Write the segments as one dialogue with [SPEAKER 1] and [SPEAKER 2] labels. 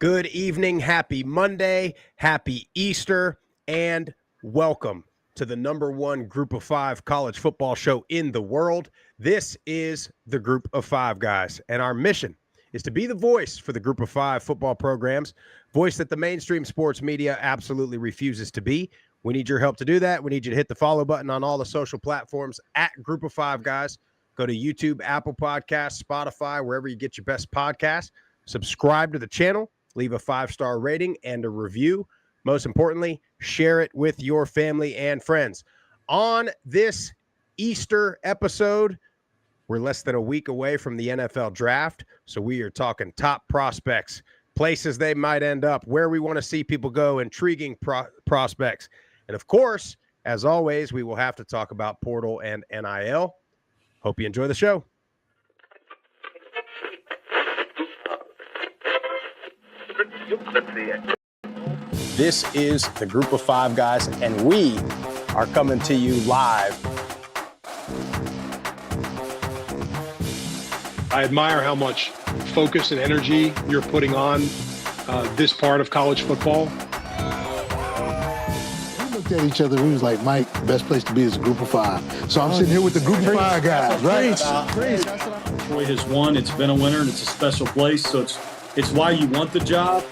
[SPEAKER 1] Good evening, happy Monday, happy Easter, and welcome to the number one Group of Five college football show in the world. This is the Group of Five guys, and our mission is to be the voice for the Group of Five football programs, voice that the mainstream sports media absolutely refuses to be. We need your help to do that. We need you to hit the follow button on all the social platforms at Group of Five guys. Go to YouTube, Apple Podcasts, Spotify, wherever you get your best podcasts. Subscribe to the channel. Leave a 5-star rating and a review. Most importantly, share it with your family and friends. On this Easter episode, we're less than a week away from the NFL draft, so we are talking top prospects, places they might end up, where we want to see people go, intriguing prospects. And of course, as always, we will have to talk about portal and NIL. Hope you enjoy the show. This is the Group of Five guys, and we are coming to you live.
[SPEAKER 2] I admire how much focus and energy you're putting on this part of college football.
[SPEAKER 3] We looked at each other, we was like, Mike, the best place to be is a Group of Five. So I'm sitting here with the Group of Five guys, right?
[SPEAKER 4] Detroit has won, it's been a winner, and it's a special place, so it's why you want the job.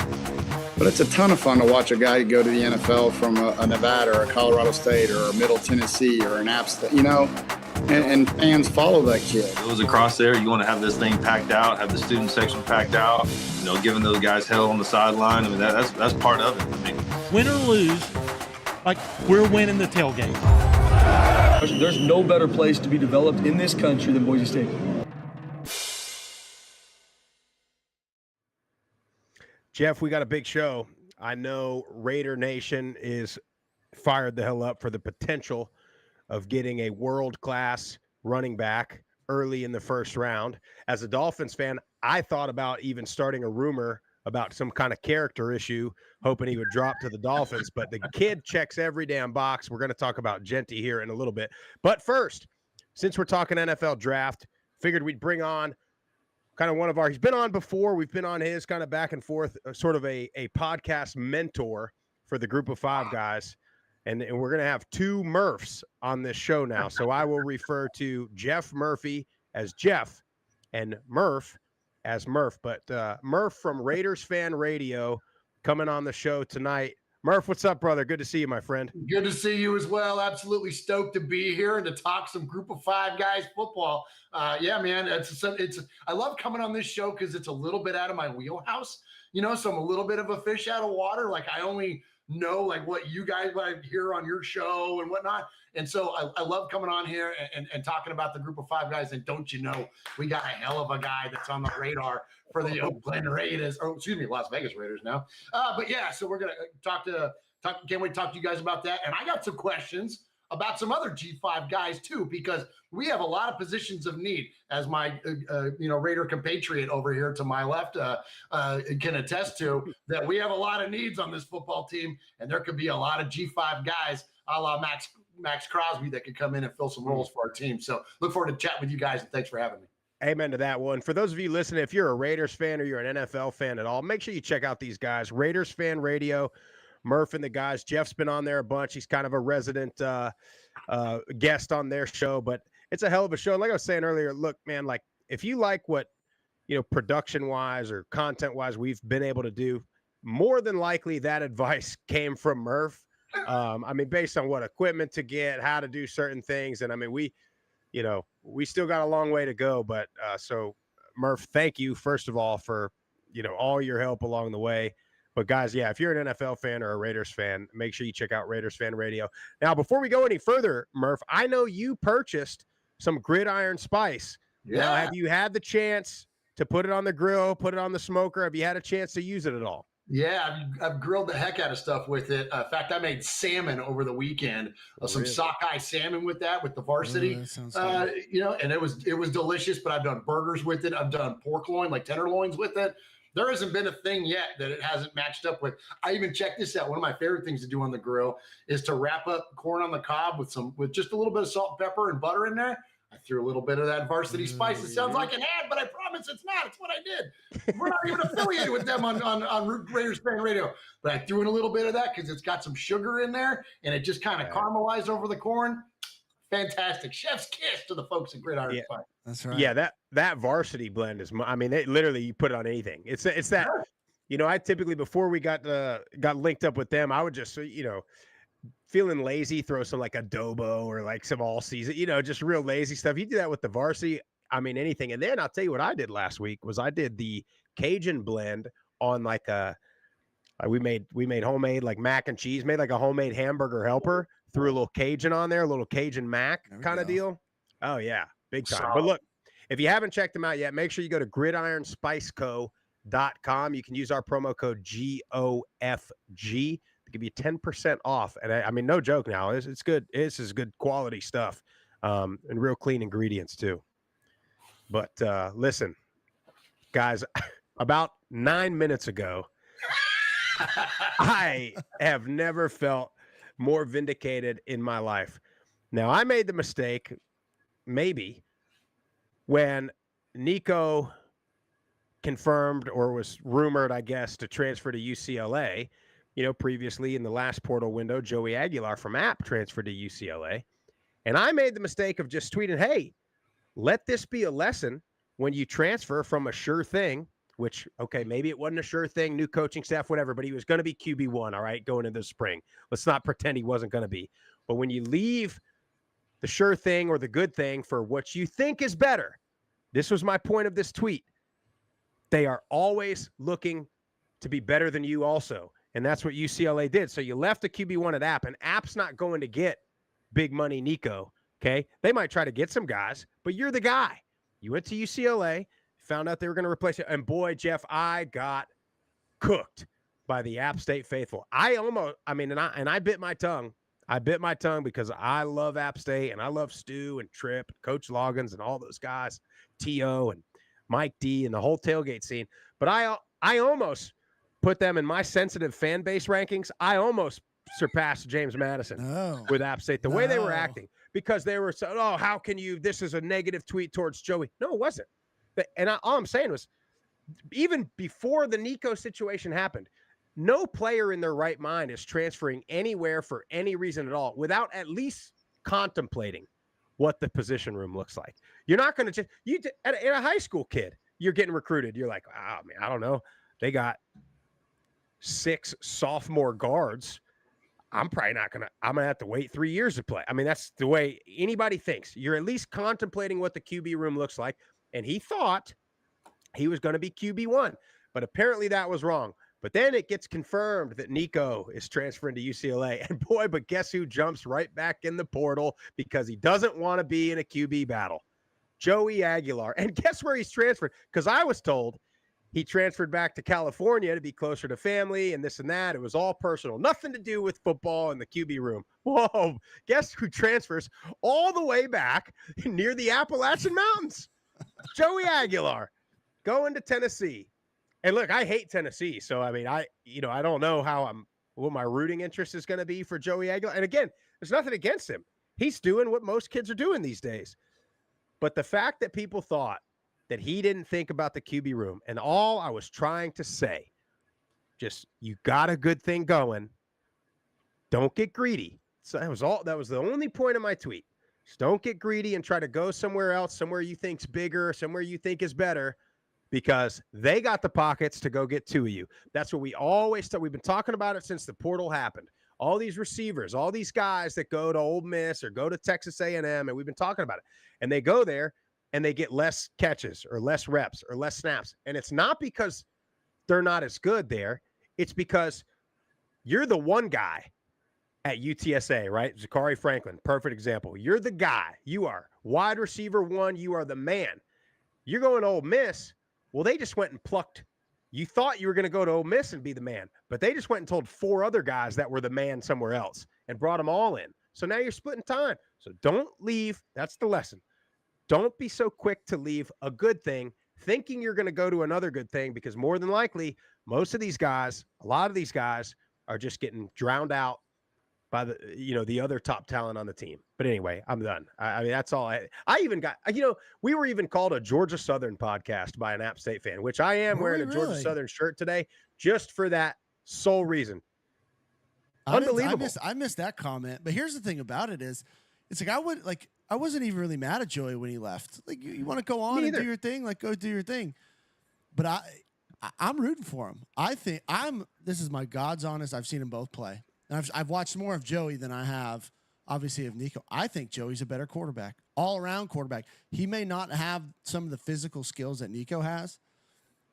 [SPEAKER 5] But it's a ton of fun to watch a guy go to the NFL from a Nevada or a Colorado State or a Middle Tennessee or an App State, and fans follow that kid.
[SPEAKER 6] It was across there. You want to have this thing packed out, have the student section packed out, giving those guys hell on the sideline. I mean, that's part of it. I mean,
[SPEAKER 7] win or lose, like we're winning the tailgate.
[SPEAKER 8] There's no better place to be developed in this country than Boise State.
[SPEAKER 1] Jeff, we got a big show. I know Raider Nation is fired the hell up for the potential of getting a world-class running back early in the first round. As a Dolphins fan, I thought about even starting a rumor about some kind of character issue, hoping he would drop to the Dolphins. But the kid checks every damn box. We're going to talk about Genty here in a little bit. But first, since we're talking NFL draft, figured we'd bring on kind of one of our, he's been on before. We've been on his kind of back and forth, sort of a podcast mentor for the Group of Five guys. And we're going to have two Murfs on this show now. So I will refer to Jeff Murphy as Jeff and Murf as Murf. But Murf from Raiders Fan Radio coming on the show tonight. Murf, what's up, brother? Good to see you, my friend.
[SPEAKER 9] Good to see you as well. Absolutely stoked to be here and to talk some Group of Five guys football. Yeah, man, I love coming on this show because it's a little bit out of my wheelhouse, so I'm a little bit of a fish out of water. Like I only know like what you guys hear on your show and whatnot. And so I love coming on here and talking about the Group of Five guys. And don't you know, we got a hell of a guy that's on the radar for the Oakland Raiders, Las Vegas Raiders now. But yeah, so we're going to can't wait to talk to you guys about that. And I got some questions about some other G5 guys too, because we have a lot of positions of need, as my Raider compatriot over here to my left can attest to, that we have a lot of needs on this football team, and there could be a lot of G5 guys a la Max Crosby that could come in and fill some roles for our team. So look forward to chatting with you guys, and thanks for having me.
[SPEAKER 1] Amen to that one. For those of you listening, if you're a Raiders fan or you're an NFL fan at all, make sure you check out these guys, Raiders Fan Radio. Murf and the guys. Jeff's been on there a bunch. He's kind of a resident guest on their show, but it's a hell of a show. Like I was saying earlier, look, man, like if you like what, production-wise or content-wise we've been able to do, more than likely that advice came from Murf. Based on what equipment to get, how to do certain things. And we still got a long way to go, but so Murf, thank you, first of all, for, all your help along the way. But guys, yeah, if you're an NFL fan or a Raiders fan, make sure you check out Raiders Fan Radio. Now, before we go any further, Murf, I know you purchased some gridiron spice.
[SPEAKER 9] Yeah.
[SPEAKER 1] Now, have you had the chance to put it on the grill, put it on the smoker? Have you had a chance to use it at all?
[SPEAKER 9] Yeah, I've grilled the heck out of stuff with it. In fact, I made salmon over the weekend, some sockeye salmon with the varsity. And it was delicious. But I've done burgers with it. I've done pork loin, like tenderloins with it. There hasn't been a thing yet that it hasn't matched up with. I even checked this out. One of my favorite things to do on the grill is to wrap up corn on the cob with just a little bit of salt and pepper and butter in there. I threw a little bit of that Varsity Spice. It sounds like an ad, but I promise it's not. It's what I did. We're not even affiliated with them on Raiders Fan Radio. But I threw in a little bit of that because it's got some sugar in there, and it just kind of caramelized over the corn. Fantastic. Chef's kiss to the folks at Gridiron Spice.
[SPEAKER 10] That's right.
[SPEAKER 1] Yeah, that Varsity blend is, I mean, literally you put it on anything. It's that, I typically, before we got linked up with them, I would just, feeling lazy, throw some like adobo or like some all season, just real lazy stuff. You do that with the Varsity, I mean, anything. And then I'll tell you what I did last week was I did the Cajun blend on like we made homemade like mac and cheese, made like a homemade hamburger helper, threw a little Cajun on there, a little Cajun mac kind of deal. Oh yeah, big time. But look, if you haven't checked them out yet, make sure you go to gridironspiceco.com. You can use our promo code GOFG to give you 10% off. And I mean, no joke now, it's good. This is good quality stuff, and real clean ingredients too. But listen, guys, about 9 minutes ago, I have never felt more vindicated in my life. Now, I made the mistake, maybe, when Nico confirmed or was rumored, I guess, to transfer to UCLA. Previously in the last portal window, Joey Aguilar from App transferred to UCLA. And I made the mistake of just tweeting, hey, let this be a lesson when you transfer from a sure thing, which, okay, maybe it wasn't a sure thing, new coaching staff, whatever, but he was going to be QB1, all right, going into the spring. Let's not pretend he wasn't going to be. But when you leave the sure thing or the good thing for what you think is better, this was my point of this tweet. They are always looking to be better than you also. And that's what UCLA did. So you left the QB1 at App, and App's not going to get big money Nico, okay? They might try to get some guys, but you're the guy. You went to UCLA, found out they were going to replace it. And boy, Jeff, I got cooked by the App State faithful. I bit my tongue. I bit my tongue because I love App State, and I love Stu and Tripp, Coach Loggins, and all those guys, T.O. and Mike D and the whole tailgate scene. But I almost put them in my sensitive fan base rankings. I almost surpassed James Madison with App State, the way they were acting, because they were so, how can you, this is a negative tweet towards Joey. No, it wasn't. And all I'm saying was, even before the Nico situation happened, no player in their right mind is transferring anywhere for any reason at all without at least contemplating what the position room looks like. You're not going to just, at a high school kid, you're getting recruited. You're like, oh man, I don't know. They got 6 sophomore guards. I'm going to have to wait 3 years to play. I mean, that's the way anybody thinks. You're at least contemplating what the QB room looks like. And he thought he was going to be QB1, but apparently that was wrong. But then it gets confirmed that Nico is transferring to UCLA. And boy, but guess who jumps right back in the portal because he doesn't want to be in a QB battle? Joey Aguilar. And guess where he's transferred? Because I was told he transferred back to California to be closer to family and this and that. It was all personal. Nothing to do with football and the QB room. Whoa. Guess who transfers all the way back near the Appalachian Mountains? Joey Aguilar going to Tennessee. And look, I hate Tennessee. So, I mean, I don't know what my rooting interest is going to be for Joey Aguilar. And again, there's nothing against him. He's doing what most kids are doing these days. But the fact that people thought that he didn't think about the QB room, and all I was trying to say, just, you got a good thing going. Don't get greedy. So that was the only point of my tweet. Just don't get greedy and try to go somewhere else, somewhere you think's bigger, somewhere you think is better, because they got the pockets to go get 2 of you. That's what we always we've been talking about it since the portal happened. All these receivers, all these guys that go to Ole Miss or go to Texas A&M, and we've been talking about it. And they go there and they get less catches or less reps or less snaps. And it's not because they're not as good there. It's because you're the one guy at UTSA, right? Zachary Franklin, perfect example. You're the guy. You are wide receiver 1. You are the man. You're going to Ole Miss. Well, they just went and plucked. You thought you were going to go to Ole Miss and be the man, but they just went and told 4 other guys that were the man somewhere else and brought them all in. So now you're splitting time. So don't leave. That's the lesson. Don't be so quick to leave a good thing thinking you're going to go to another good thing, because more than likely, a lot of these guys are just getting drowned out by the other top talent on the team. But anyway, I'm done. I mean, that's all I even got. We were even called a Georgia Southern podcast by an App State fan, which I am wearing a Georgia Southern shirt today just for that sole reason. Unbelievable.
[SPEAKER 10] I missed that comment. But here's the thing about it is, it's like I wasn't even really mad at Joey when he left. Like, you want to go on and do your thing, like go do your thing. But I'm rooting for him. This is my God's honest. I've seen them both play. And I've watched more of Joey than I have, obviously, of Nico. I think Joey's a better quarterback, all-around quarterback. He may not have some of the physical skills that Nico has,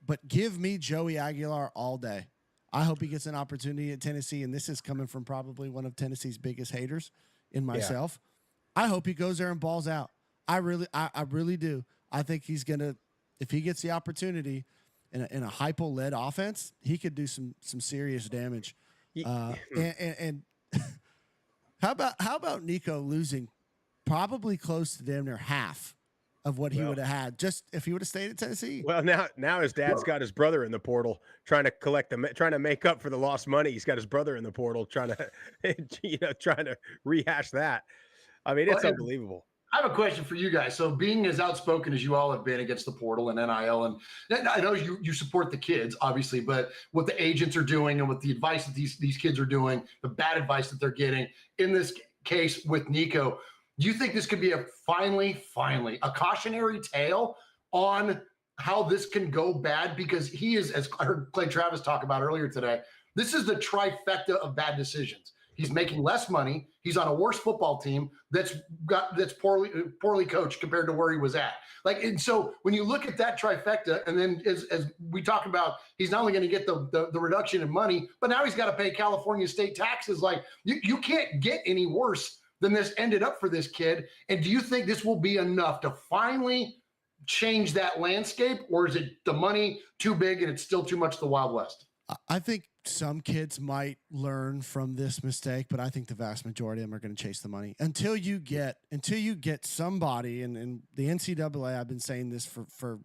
[SPEAKER 10] but give me Joey Aguilar all day. I hope he gets an opportunity at Tennessee, and this is coming from probably one of Tennessee's biggest haters in myself. Yeah. I hope he goes there and balls out. I really do. I think he's going to, if he gets the opportunity in a hypo-led offense, he could do some serious damage. And how about Nico losing probably close to damn near half of what he would have had just if he would have stayed at Tennessee?
[SPEAKER 1] Well, now his dad's got his brother in the portal trying to make up for the lost money. He's got his brother in the portal trying to rehash that. I mean, it's unbelievable.
[SPEAKER 9] I have a question for you guys. So, being as outspoken as you all have been against the portal and NIL, and I know you support the kids, obviously, but what the agents are doing and what the advice that these kids are doing, the bad advice that they're getting, in this case with Nico, do you think this could be finally a cautionary tale on how this can go bad? Because he is, as I heard Clay Travis talk about earlier today, this is the trifecta of bad decisions. He's making less money. He's on a worse football team that's poorly coached compared to where he was at. And so when you look at that trifecta, and then as we talk about, he's not only going to get the reduction in money, but now he's got to pay California state taxes. Like, you can't get any worse than this ended up for this kid. And do you think this will be enough to finally change that landscape, or is it the money too big and it's still too much the Wild West?
[SPEAKER 10] I think some kids might learn from this mistake, but I think the vast majority of them are going to chase the money until you get somebody. And the NCAA, I've been saying this for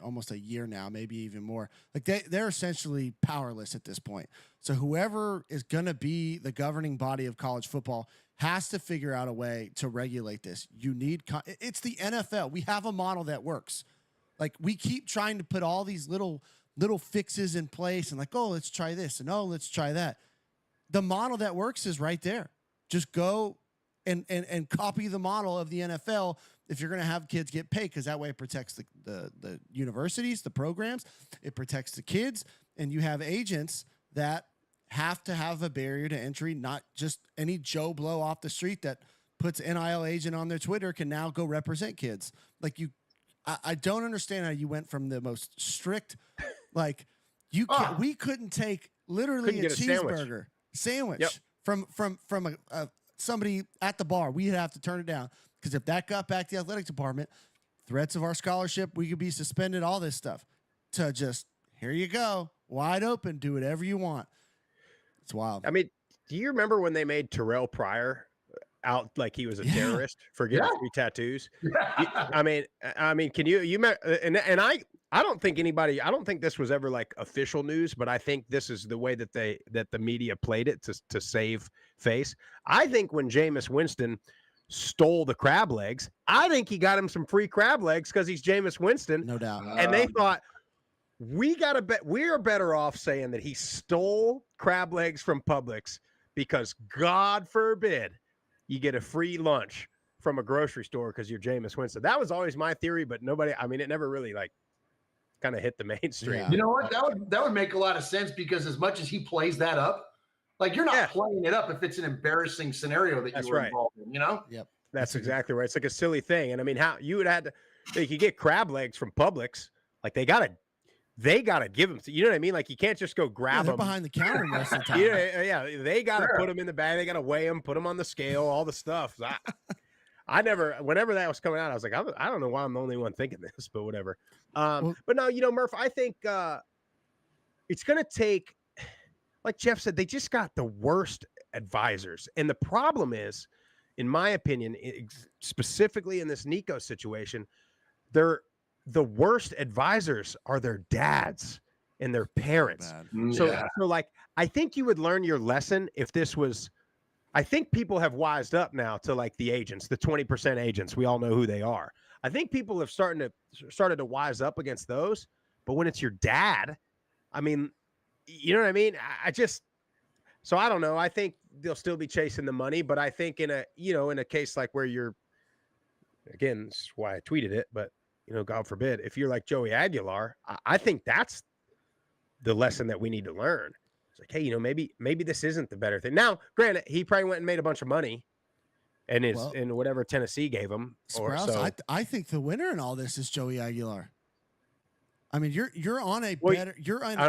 [SPEAKER 10] almost a year now, maybe even more. Like, they're essentially powerless at this point. So whoever is going to be the governing body of college football has to figure out a way to regulate this. It's the NFL. We have a model that works. Like, we keep trying to put all these little fixes in place and like, oh, let's try this and oh, let's try that. The model that works is right there. Just go and copy the model of the NFL if you're going to have kids get paid, because that way it protects the universities, the programs, it protects the kids, and you have agents that have to have a barrier to entry, not just any Joe Blow off the street that puts NIL agent on their Twitter can now go represent kids. Like, I don't understand how you went from the most strict, like, we couldn't take literally a cheeseburger sandwich from somebody at the bar. We'd have to turn it down, because if that got back to the athletic department, threats of our scholarship, we could be suspended, all this stuff, to just, here you go, wide open, do whatever you want. It's wild.
[SPEAKER 1] I mean, do you remember when they made Terrell Pryor out like he was a terrorist for getting free tattoos? I mean, can you and I don't think this was ever like official news, but I think this is the way that the media played it to save face. I think when Jameis Winston stole the crab legs, I think he got him some free crab legs because he's Jameis Winston.
[SPEAKER 10] No doubt.
[SPEAKER 1] And they thought, we're better off saying that he stole crab legs from Publix, because God forbid you get a free lunch from a grocery store because you're Jameis Winston. That was always my theory, but it never really kind of hit the mainstream.
[SPEAKER 9] Yeah. You know what? That would make a lot of sense, because as much as he plays that up, like, you're not playing it up if it's an embarrassing scenario that you were involved in, you know?
[SPEAKER 10] Yep.
[SPEAKER 1] That's exactly right. It's like a silly thing. And I mean, how you would have to, you could get crab legs from Publix. Like, they gotta give them. You know what I mean? Like, you can't just go grab them
[SPEAKER 10] behind the counter most of the time.
[SPEAKER 1] They gotta put them in the bag. They gotta weigh them, put them on the scale, all the stuff. Whenever that was coming out, I was like, I don't know why I'm the only one thinking this, but whatever. But no, Murph, I think it's gonna take, like Jeff said, they just got the worst advisors, and the problem is, in my opinion, specifically in this Nico situation, the worst advisors are their dads and their parents. So like, I think you would learn your lesson if this was I think people have wised up now to like the agents, the 20% agents. We all know who they are. I think people have started to wise up against those. But when it's your dad, I mean, you know what I mean? So I don't know. I think they'll still be chasing the money, but I think in a case like where you're, again, this is why I tweeted it, but God forbid, if you're like Joey Aguilar, I think that's the lesson that we need to learn. It's like, hey, maybe this isn't the better thing. Now, granted, he probably went and made a bunch of money and in whatever Tennessee gave him.
[SPEAKER 10] Sprouse, I think the winner in all this is Joey Aguilar. I mean, you're on a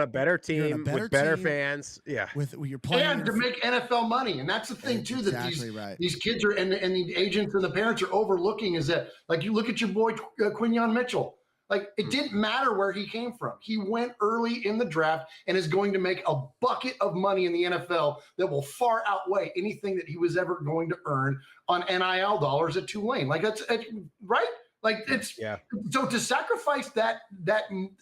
[SPEAKER 10] better
[SPEAKER 1] team with better fans. Yeah,
[SPEAKER 10] with you're playing
[SPEAKER 9] and to make NFL money, and that's the thing too that these kids are and the agents and the parents are overlooking is that, like, you look at your boy Quinyon Mitchell. Like, it didn't matter where he came from. He went early in the draft and is going to make a bucket of money in the NFL that will far outweigh anything that he was ever going to earn on NIL dollars at Tulane. Like, that's right. Like, so to sacrifice that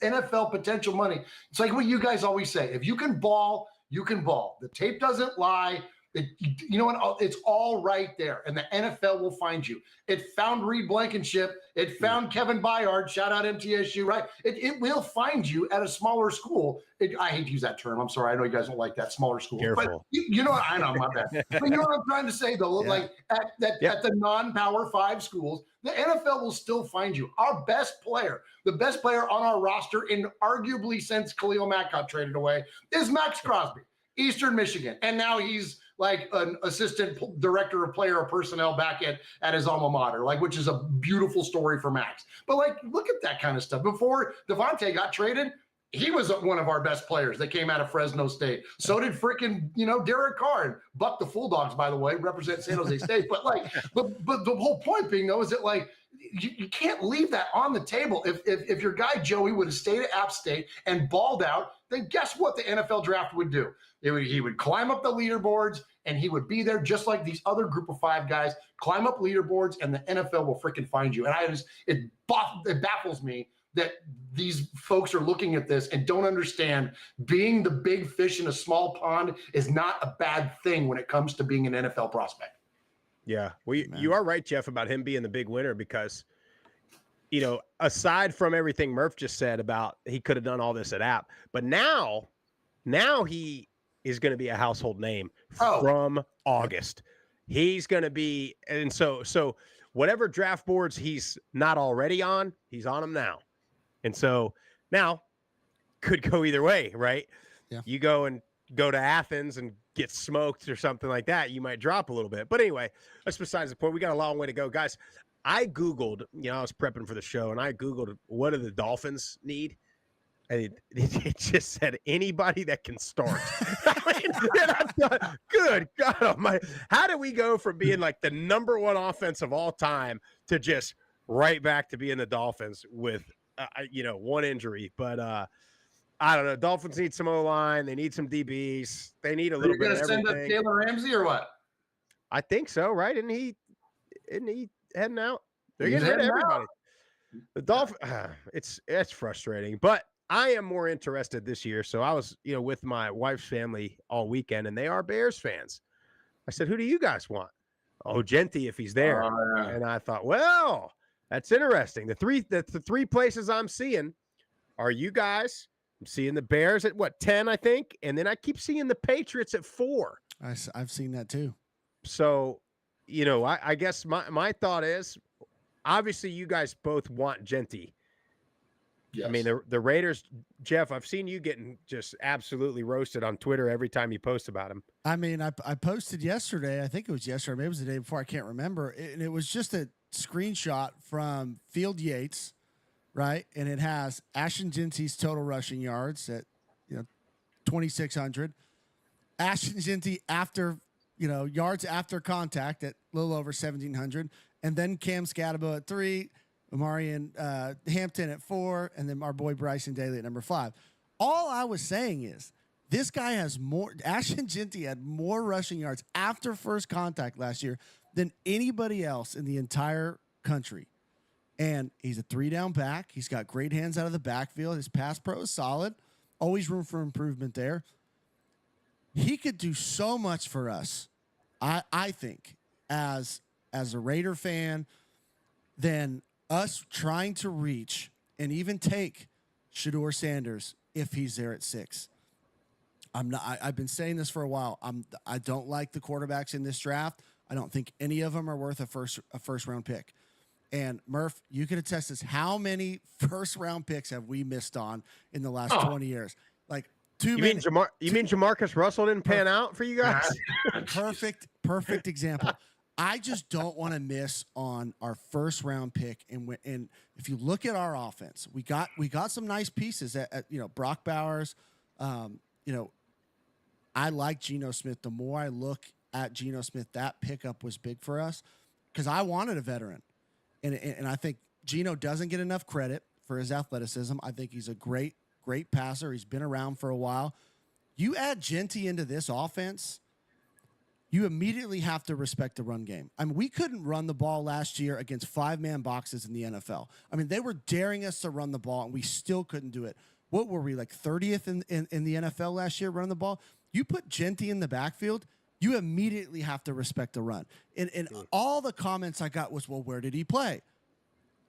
[SPEAKER 9] NFL potential money, it's like what you guys always say: if you can ball, you can ball. The tape doesn't lie. You know what? It's all right there, and the NFL will find you. It found Reed Blankenship. It found Kevin Byard. Shout out MTSU, right? It will find you at a smaller school. I hate to use that term. I'm sorry. I know you guys don't like that, smaller school.
[SPEAKER 1] Careful.
[SPEAKER 9] But you know what? I know, my bad. But you know what I'm trying to say, though? Like at the non-Power 5 schools, the NFL will still find you. Our best player, the best player on our roster, in arguably since Khalil Mack got traded away, is Max Crosby, Eastern Michigan. And now he's like an assistant director of player personnel back at his alma mater, like, which is a beautiful story for Max. But, like, look at that kind of stuff. Before Devontae got traded, he was one of our best players that came out of Fresno State. So did freaking, Derek Carr. And Buck the Bulldogs, by the way, represent San Jose State. But but the whole point being, though, is that, like, you can't leave that on the table. If your guy Joey would have stayed at App State and balled out, then guess what the NFL draft would do? He would climb up the leaderboards, and he would be there just like these other group of 5 guys, climb up leaderboards, and the NFL will freaking find you. And it baffles me that these folks are looking at this and don't understand being the big fish in a small pond is not a bad thing when it comes to being an NFL prospect.
[SPEAKER 1] Yeah. Well, you are right, Jeff, about him being the big winner because, aside from everything Murf just said about he could have done all this at App, but now he is going to be a household name from August. He's going to be, and so whatever draft boards he's not already on, he's on them now. And so now could go either way, right?
[SPEAKER 10] Yeah.
[SPEAKER 1] You go to Athens and get smoked or something like that, you might drop a little bit. But anyway, that's besides the point. We got a long way to go. Guys, I Googled, I was prepping for the show, and I Googled, what do the Dolphins need? And it just said anybody that can start. I thought, good God Almighty. How do we go from being like the number 1 offense of all time to just right back to being the Dolphins with, one injury? But I don't know. Dolphins need some O-line. They need some DBs. They need a little bit of everything.
[SPEAKER 9] You're going to send up Taylor Ramsey or what?
[SPEAKER 1] I think so, right? Isn't he heading out? They're getting rid of everybody. The Dolphins, it's frustrating, but I am more interested this year. So I was, with my wife's family all weekend, and they are Bears fans. I said, who do you guys want? Oh, Genty, if he's there.
[SPEAKER 9] Yeah.
[SPEAKER 1] And I thought, well, that's interesting. The three places I'm seeing are you guys. I'm seeing the Bears at 10, I think. And then I keep seeing the Patriots at 4.
[SPEAKER 10] I've seen that too.
[SPEAKER 1] So, I guess my thought is, obviously you guys both want Genty.
[SPEAKER 9] Yes.
[SPEAKER 1] I mean, the Raiders, Jeff, I've seen you getting just absolutely roasted on Twitter every time you post about him.
[SPEAKER 10] I mean, I posted yesterday. I think it was yesterday. Maybe it was the day before. I can't remember. And it was just a screenshot from Field Yates, right? And it has Ashton Genty's total rushing yards at 2,600. Ashton Genty after yards after contact at a little over 1,700, and then Cam Scatabo at 3. Amarian Hampton at 4, and then our boy Bryson Daly at number 5. All I was saying is this guy has more. Ashton Genty had more rushing yards after first contact last year than anybody else in the entire country. And he's a 3-down back. He's got great hands out of the backfield. His pass pro is solid. Always room for improvement there. He could do so much for us. I think as a Raider fan, than us trying to reach and even take Shedeur Sanders if he's there at 6. I've been saying this for a while. I don't like the quarterbacks in this draft. I don't think any of them are worth a first round pick. And Murph, you can attest this. How many first round picks have we missed on in the last 20 years? Like
[SPEAKER 1] you mean Jamarcus Russell didn't pan out for you guys?
[SPEAKER 10] Perfect example. I just don't want to miss on our first round pick. And if you look at our offense, we got some nice pieces at Brock Bowers. I like Geno Smith. The more I look at Geno Smith, that pickup was big for us because I wanted a veteran. And I think Geno doesn't get enough credit for his athleticism. I think he's a great passer. He's been around for a while. You add Genty into this offense, you immediately have to respect the run game. I mean, we couldn't run the ball last year against 5-man boxes in the NFL. I mean, they were daring us to run the ball, and we still couldn't do it. What were we, like 30th in the NFL last year running the ball? You put Genty in the backfield, you immediately have to respect the run. And all the comments I got was, well, where did he play?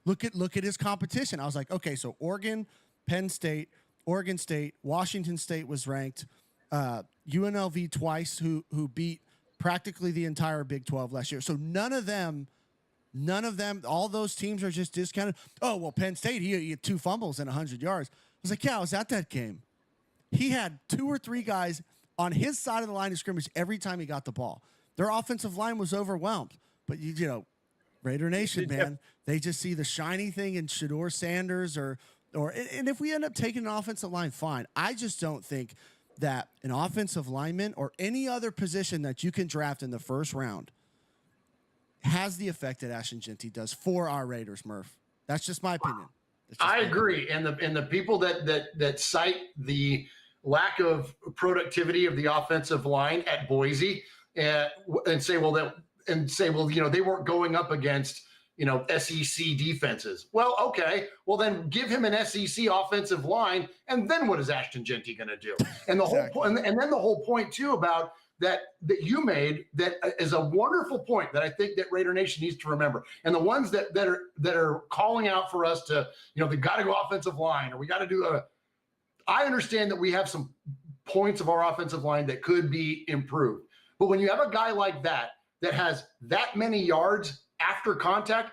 [SPEAKER 10] Look at his competition. I was like, okay, so Oregon, Penn State, Oregon State, Washington State was ranked, UNLV twice, who beat practically the entire Big 12 last year. So none of them, all those teams are just discounted. Oh, well, Penn State, he had 2 fumbles and 100 yards. I was like, yeah, I was at that game. He had 2 or 3 guys on his side of the line of scrimmage every time he got the ball. Their offensive line was overwhelmed. But, Raider Nation, man, they just see the shiny thing in Shedeur Sanders and if we end up taking an offensive line, fine. I just don't think that an offensive lineman or any other position that you can draft in the first round has the effect that Ashton Genty does for our Raiders, Murph. That's just my opinion.
[SPEAKER 9] I agree. And the people that cite the lack of productivity of the offensive line at Boise and say, well, they weren't going up against, SEC defenses. Well, okay. Well, then give him an SEC offensive line. And then what is Ashton Genty going to do? And the whole point, and then the whole point too about that you made that is a wonderful point that I think that Raider Nation needs to remember. And the ones that are calling out for us to, they got to go offensive line or we got to do I understand that we have some points of our offensive line that could be improved. But when you have a guy like that has that many yards after contact,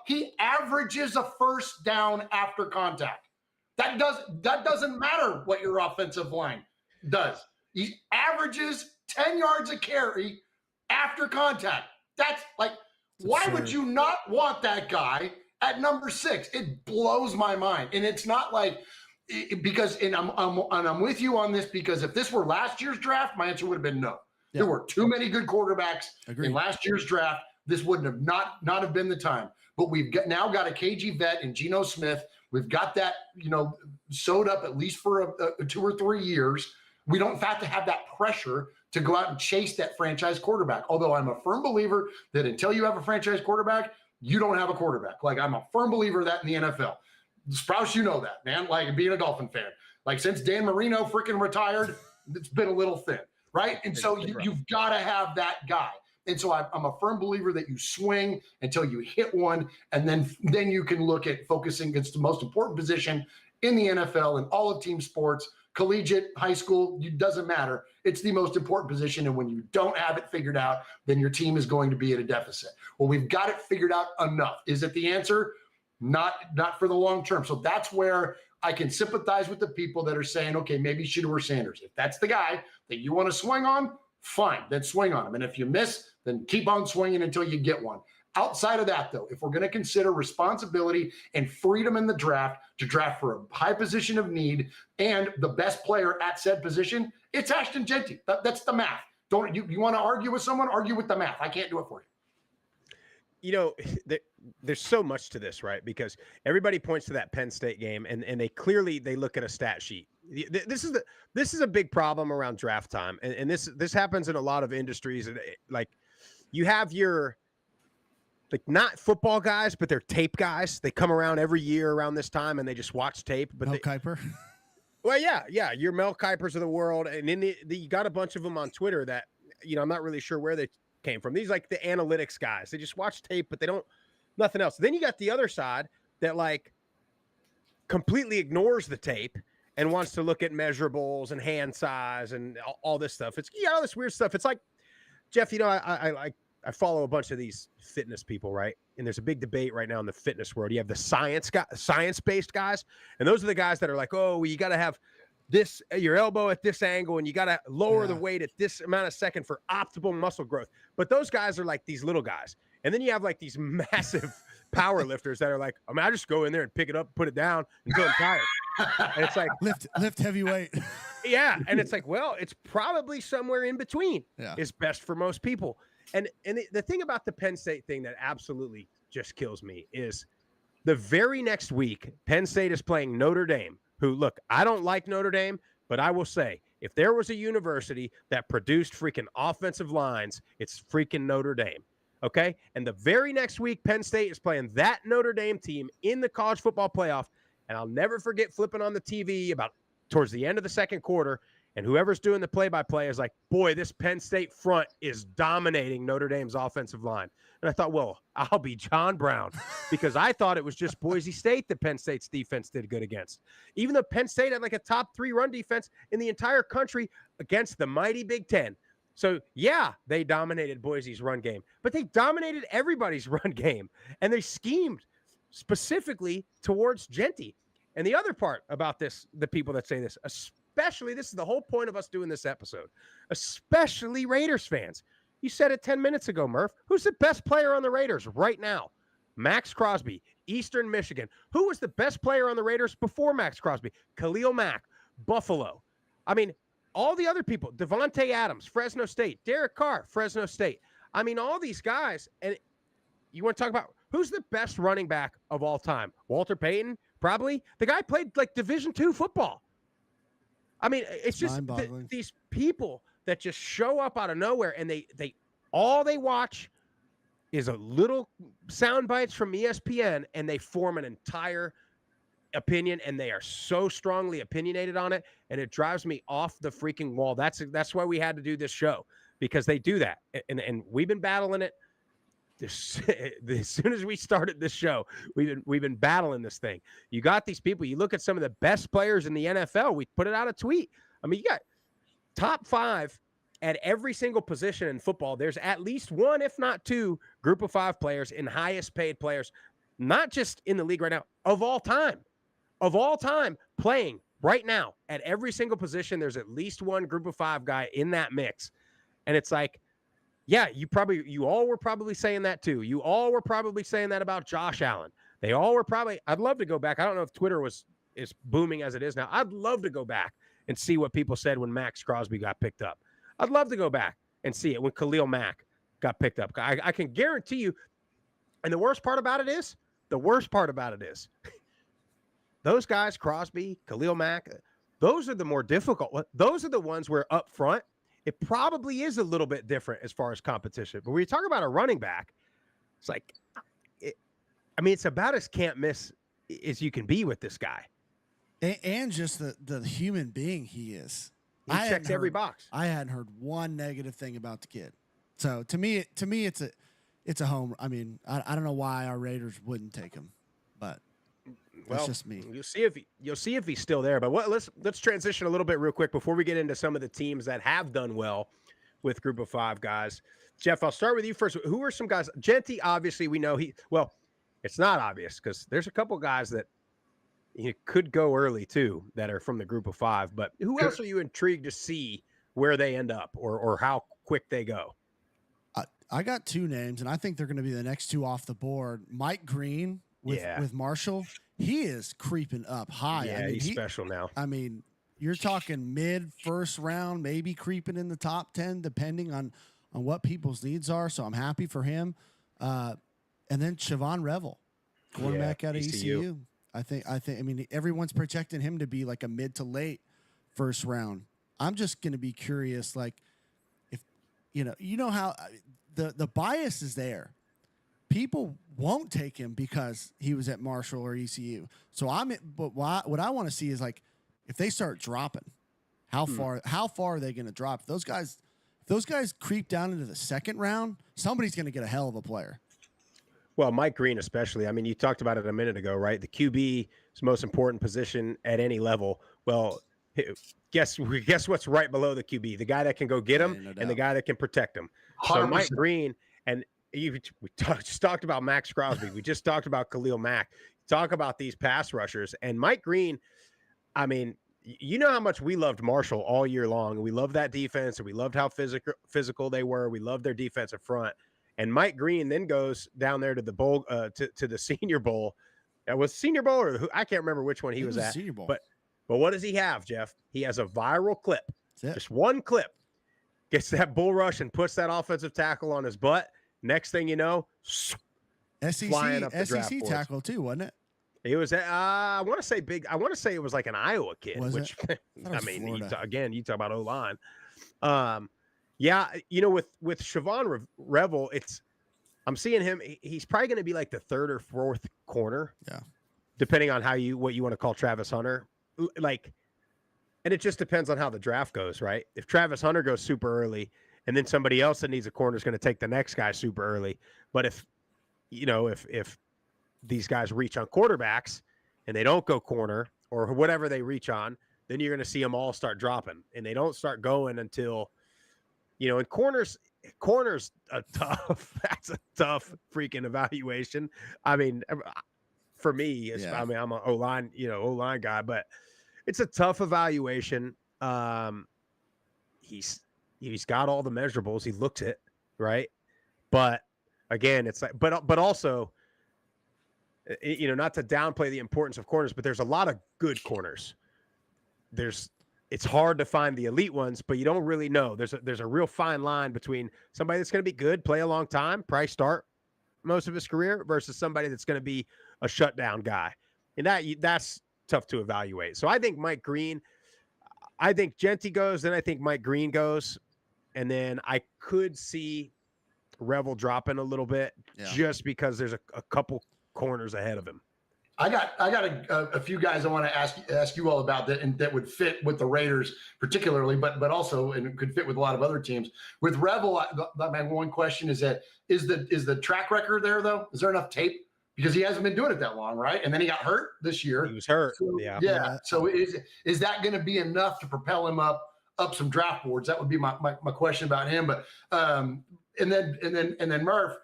[SPEAKER 9] he averages a first down after contact. That doesn't matter what your offensive line does. He averages 10 yards a carry after contact. That's like, why would you not want that guy at number 6? It blows my mind. And it's not like, because I'm with you on this, because if this were last year's draft, my answer would have been no. Yeah. There were too many good quarterbacks in last year's draft. This wouldn't have not have been the time. But we've now got a KG vet in Geno Smith. We've got that, sewed up at least for 2 or 3 years. We don't have to have that pressure to go out and chase that franchise quarterback. Although I'm a firm believer that until you have a franchise quarterback, you don't have a quarterback. Like, I'm a firm believer of that in the NFL. Sprouse, you know that, man, like being a Dolphin fan. Like, since Dan Marino freaking retired, it's been a little thin, right? And so you've got to have that guy. And so I'm a firm believer that you swing until you hit one, and then you can look at focusing against the most important position in the NFL and all of team sports, collegiate, high school, it doesn't matter. It's the most important position. And when you don't have it figured out, then your team is going to be at a deficit. Well, we've got it figured out enough. Is it the answer? Not for the long term. So that's where I can sympathize with the people that are saying, okay, maybe Shedeur Sanders. If that's the guy that you want to swing on, fine, then swing on him. And if you miss, then keep on swinging until you get one. Outside of that, though, if we're going to consider responsibility and freedom in the draft to draft for a high position of need and the best player at said position, it's Ashton Genty. That's the math. Don't you want to argue with someone? Argue with the math. I can't do it for you.
[SPEAKER 1] There's so much to this, right? Because everybody points to that Penn State game, and they clearly look at a stat sheet. This is a big problem around draft time, and this happens in a lot of industries. Like, you have your not football guys, but they're tape guys. They come around every year around this time, and they just watch tape. But
[SPEAKER 10] Mel Kiper.
[SPEAKER 1] Well, yeah, your Mel Kipers of the world, and then you got a bunch of them on Twitter that I'm not really sure where they came from. These like the analytics guys. They just watch tape, but they don't nothing else. Then you got the other side that like completely ignores the tape and wants to look at measurables and hand size and all this stuff. It's all this weird stuff. It's like, Jeff, I follow a bunch of these fitness people, right? And there's a big debate right now in the fitness world. You have the science-based guys, and those are the guys that are like, oh, you got to have this, your elbow at this angle, and you got to lower the weight at this amount of second for optimal muscle growth. But those guys are like these little guys. And then you have like these massive power lifters that are like, I mean, I just go in there and pick it up, put it down until I'm tired. And it's like
[SPEAKER 10] lift heavy weight.
[SPEAKER 1] Yeah. And it's like, well, it's probably somewhere in between is best for most people. And the thing about the Penn State thing that absolutely just kills me is the very next week, Penn State is playing Notre Dame, who, look, I don't like Notre Dame, but I will say, if there was a university that produced freaking offensive lines, it's freaking Notre Dame. Okay. And the very next week, Penn State is playing that Notre Dame team in the college football playoff. And I'll never forget flipping on the TV about towards the end of the second quarter. And whoever's doing the play-by-play is like, boy, this Penn State front is dominating Notre Dame's offensive line. And I thought, well, I'll be John Brown, because I thought it was just Boise State that Penn State's defense did good against. Even though Penn State had like a top 3 run defense in the entire country against the mighty Big Ten. So, yeah, they dominated Boise's run game, but they dominated everybody's run game. And they schemed specifically towards Genty. And the other part about this, the people that say this, especially, this is the whole point of us doing this episode, especially Raiders fans. You said it 10 minutes ago, Murph. Who's the best player on the Raiders right now? Max Crosby, Eastern Michigan. Who was the best player on the Raiders before Max Crosby? Khalil Mack, Buffalo. I mean, all the other people, Devontae Adams, Fresno State, Derek Carr, Fresno State. I mean, all these guys, and you want to talk about who's the best running back of all time? Walter Payton, probably. The guy played like Division II football. I mean, it's just these people that just show up out of nowhere, and they all they watch is a little sound bites from ESPN, and they form an entire opinion, and they are so strongly opinionated on it, and it drives me off the freaking wall. That's why we had to do this show, because they do that, and we've been battling it. As soon as we started this show, we've been battling this thing. You got these people. You look at some of the best players in the NFL. We put it out a tweet. I mean, you got top 5 at every single position in football. There's at least one, if not 2, group of 5 players in highest paid players, not just in the league right now, of all time playing right now at every single position. There's at least one group of 5 guy in that mix. And it's like, yeah, you all were probably saying that too. You all were probably saying that about Josh Allen. They all were probably, I'd love to go back. I don't know if Twitter is booming as it is now. I'd love to go back and see what people said when Max Crosby got picked up. I'd love to go back and see it when Khalil Mack got picked up. I can guarantee you, and the worst part about it is, those guys, Crosby, Khalil Mack, those are the more difficult. Those are the ones where up front, it probably is a little bit different as far as competition. But when you talk about a running back, it's like, it's about as can't miss as you can be with this guy.
[SPEAKER 10] And just the human being he is.
[SPEAKER 1] He checks every box.
[SPEAKER 10] I hadn't heard one negative thing about the kid. So to me, it's a home. I mean, I don't know why our Raiders wouldn't take him, but that's just me.
[SPEAKER 1] You'll see if he's still there. But let's transition a little bit real quick before we get into some of the teams that have done well with group of 5 guys. Jeff, I'll start with you first. Who are some guys? Genty, obviously, we know it's not obvious because there's a couple guys that you could go early too that are from the group of 5. But who else are you intrigued to see where they end up or how quick they go?
[SPEAKER 10] I got 2 names, and I think they're going to be the next 2 off the board. Mike Green with Marshall. He is creeping up high.
[SPEAKER 1] Yeah, he's special now. I
[SPEAKER 10] mean, you're talking mid first round, maybe creeping in the top 10, depending on what people's needs are. So I'm happy for him. And then Siobhan Revel, quarterback out of ECU. I think, everyone's projecting him to be like a mid to late first round. I'm just going to be curious, like, if, you know how the bias is there. People won't take him because he was at Marshall or ECU. So what I want to see is, like, if they start dropping, how far are they going to drop? If those guys creep down into the second round, somebody's going to get a hell of a player.
[SPEAKER 1] Well, Mike Green especially. I mean, you talked about it a minute ago, right? The QB is the most important position at any level. Well, guess what's right below the QB? The guy that can go get him and the guy that can protect him.
[SPEAKER 9] 100%.
[SPEAKER 1] So Mike Green, and we just talked about Max Crosby. We just talked about Khalil Mack. Talk about these pass rushers. And Mike Green, I mean, you know how much we loved Marshall all year long. We loved that defense, and we loved how physical they were. We loved their defensive front. And Mike Green then goes down there to the bowl, to the Senior Bowl. That was Senior Bowl, or I can't remember which one he was at.
[SPEAKER 10] Senior Bowl.
[SPEAKER 1] But what does he have, Jeff? He has a viral clip. Just one clip. Gets that bull rush and puts that offensive tackle on his butt. Next thing you know, flying up the draft boards.
[SPEAKER 10] tackle too, wasn't it?
[SPEAKER 1] It was. I want to say big. I want to say it was like an Iowa kid.
[SPEAKER 10] Was
[SPEAKER 1] which
[SPEAKER 10] it?
[SPEAKER 1] I mean, you talk about O-line. Yeah, you know, with Siobhan Revel, I'm seeing him. He's probably going to be like the third or fourth corner.
[SPEAKER 10] Yeah,
[SPEAKER 1] depending on what you want to call Travis Hunter. Like, and it just depends on how the draft goes, right? If Travis Hunter goes super early, and then somebody else that needs a corner is going to take the next guy super early. But if these guys reach on quarterbacks and they don't go corner or whatever they reach on, then you're going to see them all start dropping, and they don't start going until. And corners that's a tough freaking evaluation. I mean, for me, I mean, I'm an O-line guy, but it's a tough evaluation. He's got all the measurables. He looks it, right? But again, it's like, but also, not to downplay the importance of corners, but there's a lot of good corners. It's hard to find the elite ones, but you don't really know. There's a real fine line between somebody that's going to be good, play a long time, probably start most of his career, versus somebody that's going to be a shutdown guy. And that's tough to evaluate. So I think Mike Green, I think Genty goes, then I think Mike Green goes, and then I could see Revel dropping a little bit just because there's a couple corners ahead of him.
[SPEAKER 9] I got a few guys I want to ask you all about that, and that would fit with the Raiders particularly, but also and could fit with a lot of other teams. With Revel, my one question is the track record there though? Is there enough tape? Because he hasn't been doing it that long, right? And then he got hurt this year.
[SPEAKER 1] He was hurt.
[SPEAKER 9] So, yeah. So is that going to be enough to propel him up some draft boards? That would be my question about him. But and then Murf,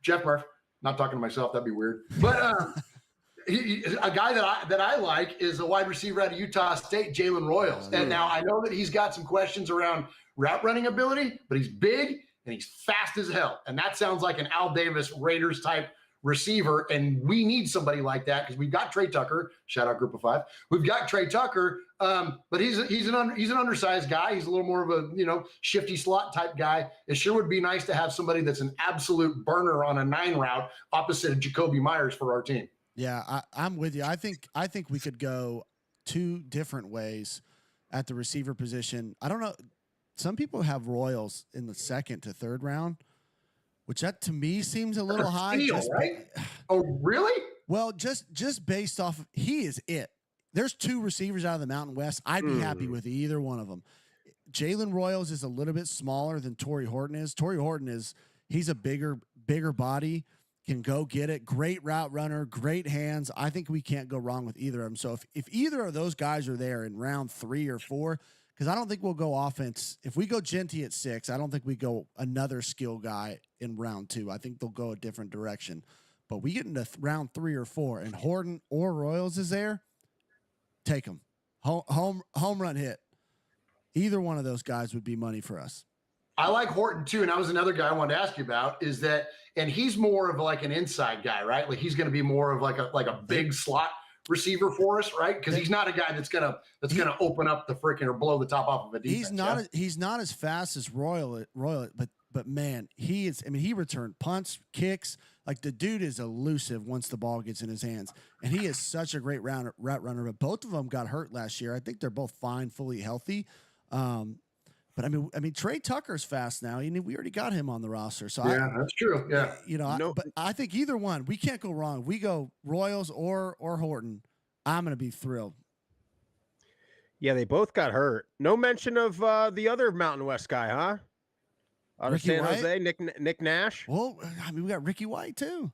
[SPEAKER 9] Jeff Murf. Not talking to myself. That'd be weird. But. A guy that I like is a wide receiver out of Utah State, Jalen Royals. And now I know that he's got some questions around route running ability, but he's big and he's fast as hell. And that sounds like an Al Davis Raiders type receiver. And we need somebody like that because we've got Trey Tucker. Shout out Group of Five. We've got Trey Tucker, but he's an undersized guy. He's a little more of a shifty slot type guy. It sure would be nice to have somebody that's an absolute burner on a 9 route opposite of Jacoby Myers for our team.
[SPEAKER 10] Yeah, I'm with you. I think we could go 2 different ways at the receiver position. I don't know. Some people have Royals in the 2nd to 3rd round, which that to me seems a little high.
[SPEAKER 9] Right? Oh, really?
[SPEAKER 10] Well, just based off of, he is it. There's 2 receivers out of the Mountain West. I'd be happy with either one of them. Jalen Royals is a little bit smaller than Torrey Horton is. Torrey Horton he's a bigger body. Can go get it. Great route runner, great hands. I think we can't go wrong with either of them. So if either of those guys are there in round 3 or 4, because I don't think we'll go offense. If we go Genty at 6, I don't think we go another skill guy in round 2. I think they'll go a different direction. But we get into round 3 or 4, and Horton or Royals is there, take them. Home run hit. Either one of those guys would be money for us.
[SPEAKER 9] I like Horton too, and that was another guy I wanted to ask you about. Is that, and he's more of like an inside guy, right? Like he's going to be more of like a big slot receiver for us, right? Because he's not a guy that's gonna open up the freaking or blow the top off of a defense.
[SPEAKER 10] He's not as fast as Royal, but man, he is. I mean, he returned punts, kicks. Like the dude is elusive once the ball gets in his hands, and he is such a great route runner. But both of them got hurt last year. I think they're both fine, fully healthy. But I mean, Trey Tucker's fast now. We already got him on the roster. So
[SPEAKER 9] that's true. Yeah,
[SPEAKER 10] but I think either one, we can't go wrong. If we go Royals or Horton, I'm going to be thrilled.
[SPEAKER 1] Yeah, they both got hurt. No mention of the other Mountain West guy, huh? Out of
[SPEAKER 10] Ricky
[SPEAKER 1] San
[SPEAKER 10] White?
[SPEAKER 1] Jose, Nick Nash.
[SPEAKER 10] Well, I mean, we got Ricky White too.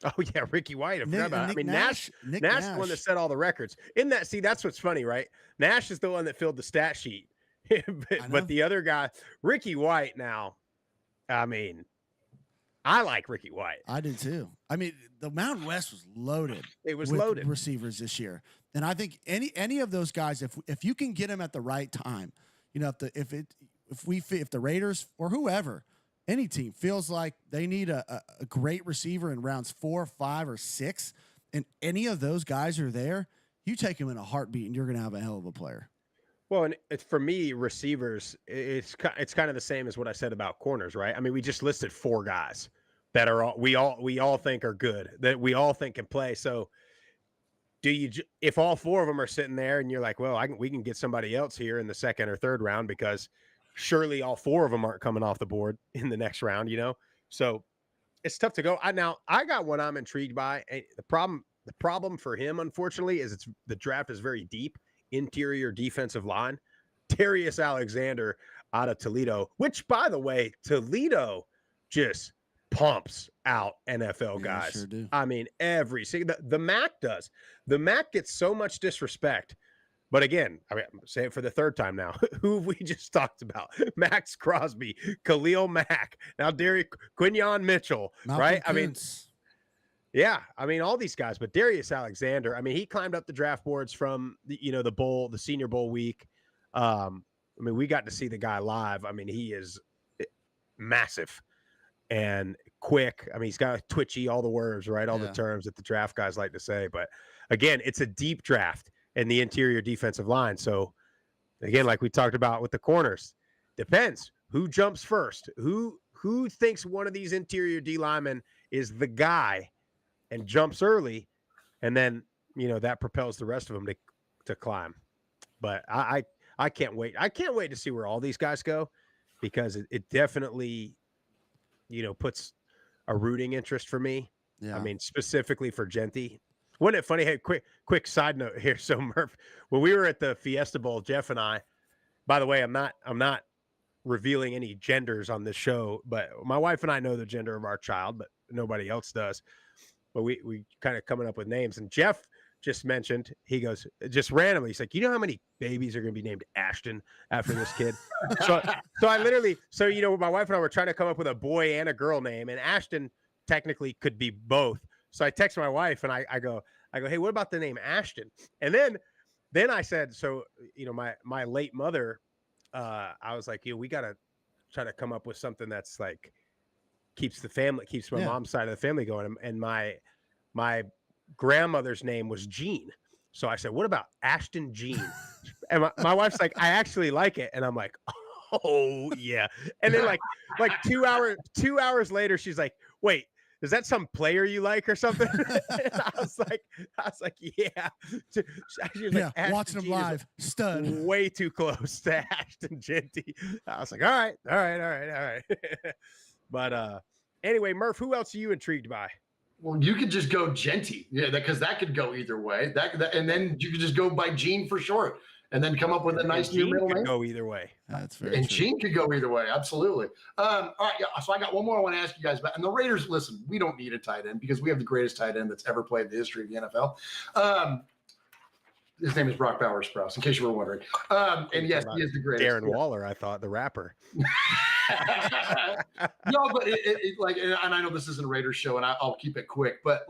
[SPEAKER 1] Oh yeah, Ricky White. I forgot about it. I mean, Nash is the one that set all the records. That's what's funny, right? Nash is the one that filled the stat sheet, but the other guy, Ricky White. Now, I mean, I like Ricky White.
[SPEAKER 10] I did too. I mean, the Mountain West was loaded.
[SPEAKER 1] It was
[SPEAKER 10] with
[SPEAKER 1] loaded
[SPEAKER 10] receivers this year, and I think any of those guys, if you can get them at the right time, you know, if the Raiders or whoever, any team feels like they need a great receiver in rounds 4, 5, or 6, and any of those guys are there, you take them in a heartbeat, and you're going to have a hell of a player.
[SPEAKER 1] Well, and for me, receivers, it's kind of the same as what I said about corners, right? I mean, we just listed 4 guys that are we all think are good, that we all think can play. So, if all 4 of them are sitting there, and you're like, well, we can get somebody else here in the 2nd or 3rd round, because surely all 4 of them aren't coming off the board in the next round, you know? So it's tough to go. I got one I'm intrigued by. And the problem for him, unfortunately, is the draft is very deep. Interior defensive line. Darius Alexander out of Toledo, which, by the way, Toledo just pumps out NFL guys.
[SPEAKER 10] Sure do.
[SPEAKER 1] I mean, the MAC does. The MAC gets so much disrespect. But again, I mean, I'm saying it for the 3rd time now. Who have we just talked about? Max Crosby, Khalil Mack, now Quinyon Mitchell,
[SPEAKER 10] Malcolm
[SPEAKER 1] right?
[SPEAKER 10] Kuntz.
[SPEAKER 1] I mean, yeah, I mean, all these guys, but Darius Alexander, I mean, he climbed up the draft boards from the Senior Bowl week. I mean, we got to see the guy live. I mean, he is massive and quick. I mean, he's got twitchy, all the words, right? All the terms that the draft guys like to say. But again, it's a deep draft in the interior defensive line. So again, like we talked about with the corners, depends who jumps first, who thinks one of these interior D linemen is the guy and jumps early, and then that propels the rest of them to climb. But I can't wait. I can't wait to see where all these guys go, because it definitely puts a rooting interest for me.
[SPEAKER 10] Yeah.
[SPEAKER 1] I mean, specifically for Genty. Wasn't it funny? Hey, quick side note here. So Murph, when we were at the Fiesta Bowl, Jeff and I, by the way, I'm not revealing any genders on this show, but my wife and I know the gender of our child, but nobody else does. But we kind of coming up with names, and Jeff just mentioned, he goes, just randomly, he's like, you know how many babies are going to be named Ashton after this kid? so I literally, my wife and I were trying to come up with a boy and a girl name, and Ashton technically could be both. So I text my wife and I go, hey, what about the name Ashton? And then I said, so, my late mother, I was like, we got to try to come up with something that's like, keeps my mom's side of the family going. And my grandmother's name was Jean. So I said, what about Ashton Jean? And my wife's like, I actually like it. And I'm like, oh yeah. And then like 2 hours later, she's like, wait, is that some player you like or something? And I was like, yeah. She was like,
[SPEAKER 10] watching him live, stud.
[SPEAKER 1] Way too close to Ashton Genty. I was like, all right. But anyway, Murph, who else are you intrigued by?
[SPEAKER 9] Well, you could just go Genty, because that could go either way. That and then you could just go by Gene for short, and then come up with a nice new middle name.
[SPEAKER 1] Go either way.
[SPEAKER 10] That's very
[SPEAKER 9] and
[SPEAKER 10] true.
[SPEAKER 9] Gene could go either way. Absolutely. All right. So I got one more I want to ask you guys about. And the Raiders, listen, we don't need a tight end because we have the greatest tight end that's ever played in the history of the NFL. His name is Brock Bowers-Sprouse, in case you were wondering. And yes, he is the greatest.
[SPEAKER 1] Darren Waller, I thought, the rapper.
[SPEAKER 9] No, but and I know this isn't a Raiders show, and I'll keep it quick. But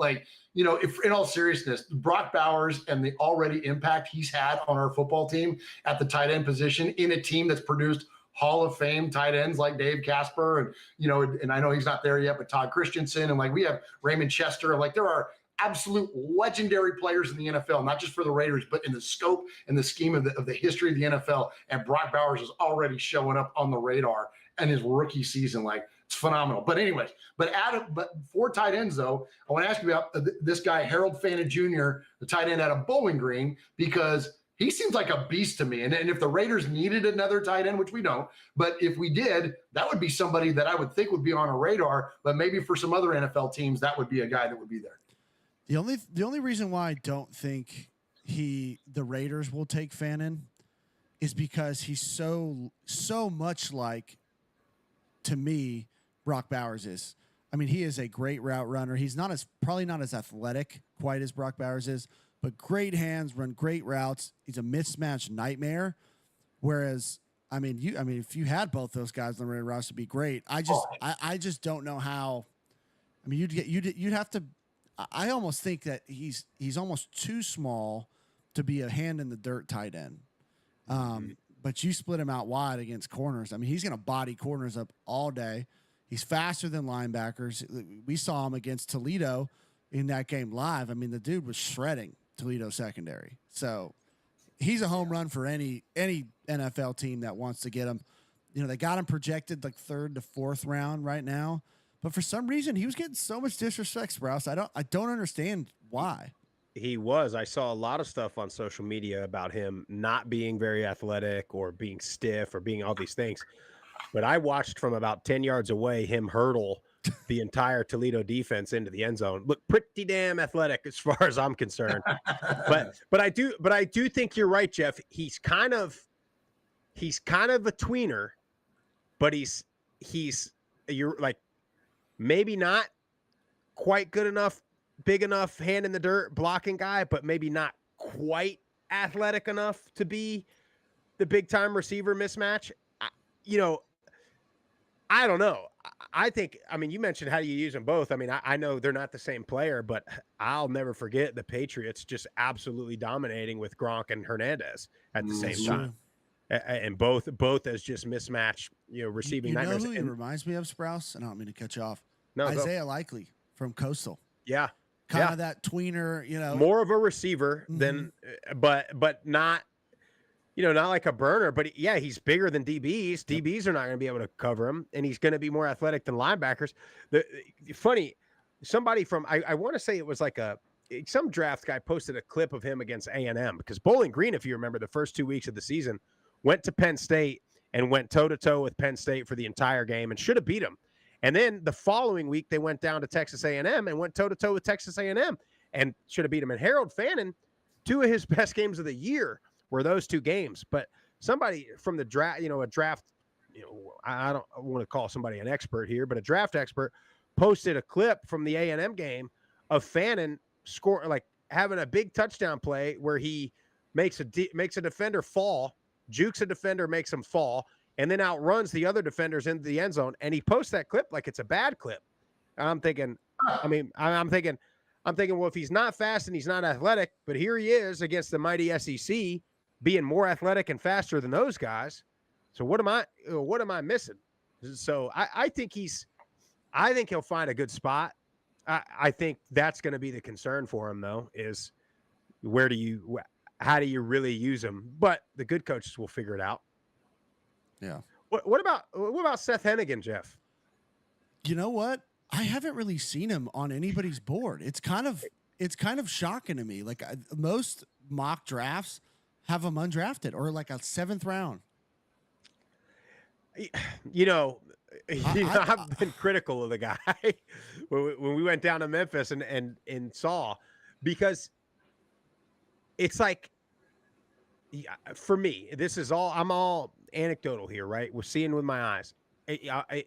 [SPEAKER 9] if in all seriousness, Brock Bowers and the already impact he's had on our football team at the tight end position in a team that's produced Hall of Fame tight ends like Dave Casper, and I know he's not there yet, but Todd Christensen, and we have Raymond Chester, and there are absolute legendary players in the NFL, not just for the Raiders, but in the scope and the scheme of the history of the NFL. And Brock Bowers is already showing up on the radar in his rookie season. It's phenomenal. But anyways, but for tight ends though, I want to ask you about this guy, Harold Fana Jr., the tight end out of Bowling Green, because he seems like a beast to me. And if the Raiders needed another tight end, which we don't, but if we did, that would be somebody that I would think would be on a radar, but maybe for some other NFL teams, that would be a guy that would be there.
[SPEAKER 10] The only reason why I don't think the Raiders will take Fannin is because he's so much like to me, Brock Bowers is. I mean, he is a great route runner. He's probably not as athletic quite as Brock Bowers is, but great hands, run great routes. He's a mismatch nightmare. Whereas, if you had both those guys on the red roster, it'd be great. I just don't know how. I mean, you'd have to. I almost think that he's almost too small to be a hand in the dirt tight end. But you split him out wide against corners. I mean, he's going to body corners up all day. He's faster than linebackers. We saw him against Toledo in that game live. I mean, the dude was shredding Toledo secondary. So he's a home run for any NFL team that wants to get him. You know, they got him projected like 3rd to 4th round right now. But for some reason, he was getting so much disrespect, Sprouse. I don't understand why.
[SPEAKER 1] He was. I saw a lot of stuff on social media about him not being very athletic or being stiff or being all these things. But I watched from about 10 yards away him hurdle the entire Toledo defense into the end zone. Look pretty damn athletic as far as I'm concerned. but I do think you're right, Jeff. He's kind of a tweener, but you're like maybe not quite good enough, big enough, hand in the dirt blocking guy, but maybe not quite athletic enough to be the big time receiver mismatch. I don't know. You mentioned how you use them both. I mean, I know they're not the same player, but I'll never forget the Patriots just absolutely dominating with Gronk and Hernandez at the same time. And both as just mismatch, receiving nightmares.
[SPEAKER 10] You know who he reminds me of, Sprouse? And I don't mean to cut you off.
[SPEAKER 1] No,
[SPEAKER 10] Isaiah Likely from Coastal.
[SPEAKER 1] Yeah.
[SPEAKER 10] Kind of that tweener,
[SPEAKER 1] More of a receiver than, but not, not like a burner, but yeah, he's bigger than DBs. DBs are not going to be able to cover him, and he's going to be more athletic than linebackers. Funny, somebody from, I want to say it was like some draft guy posted a clip of him against A&M, because Bowling Green, if you remember, the first 2 weeks of the season, went to Penn State and went toe-to-toe with Penn State for the entire game and should have beat them. And then the following week, they went down to Texas A&M and went toe-to-toe with Texas A&M and should have beat them. And Harold Fannin, 2 of his best games of the year were those 2 games. But somebody from the draft, a draft, I don't want to call somebody an expert here, but a draft expert posted a clip from the A&M game of Fannin having a big touchdown play where he makes a defender fall, jukes a defender, makes him fall, and then outruns the other defenders into the end zone. And he posts that clip like it's a bad clip. I'm thinking, well, if he's not fast and he's not athletic, but here he is against the mighty SEC, being more athletic and faster than those guys. So what am I missing? So I think he'll find a good spot. I think that's going to be the concern for him, though, is how do you really use him? But the good coaches will figure it out.
[SPEAKER 10] Yeah.
[SPEAKER 1] What about Seth Hennigan, Jeff?
[SPEAKER 10] You know what? I haven't really seen him on anybody's board. It's kind of shocking to me. Like most mock drafts have him undrafted or like a 7th round.
[SPEAKER 1] I've been critical of the guy when we went down to Memphis and saw, because it's like, for me, I'm all anecdotal here, right? We're seeing with my eyes.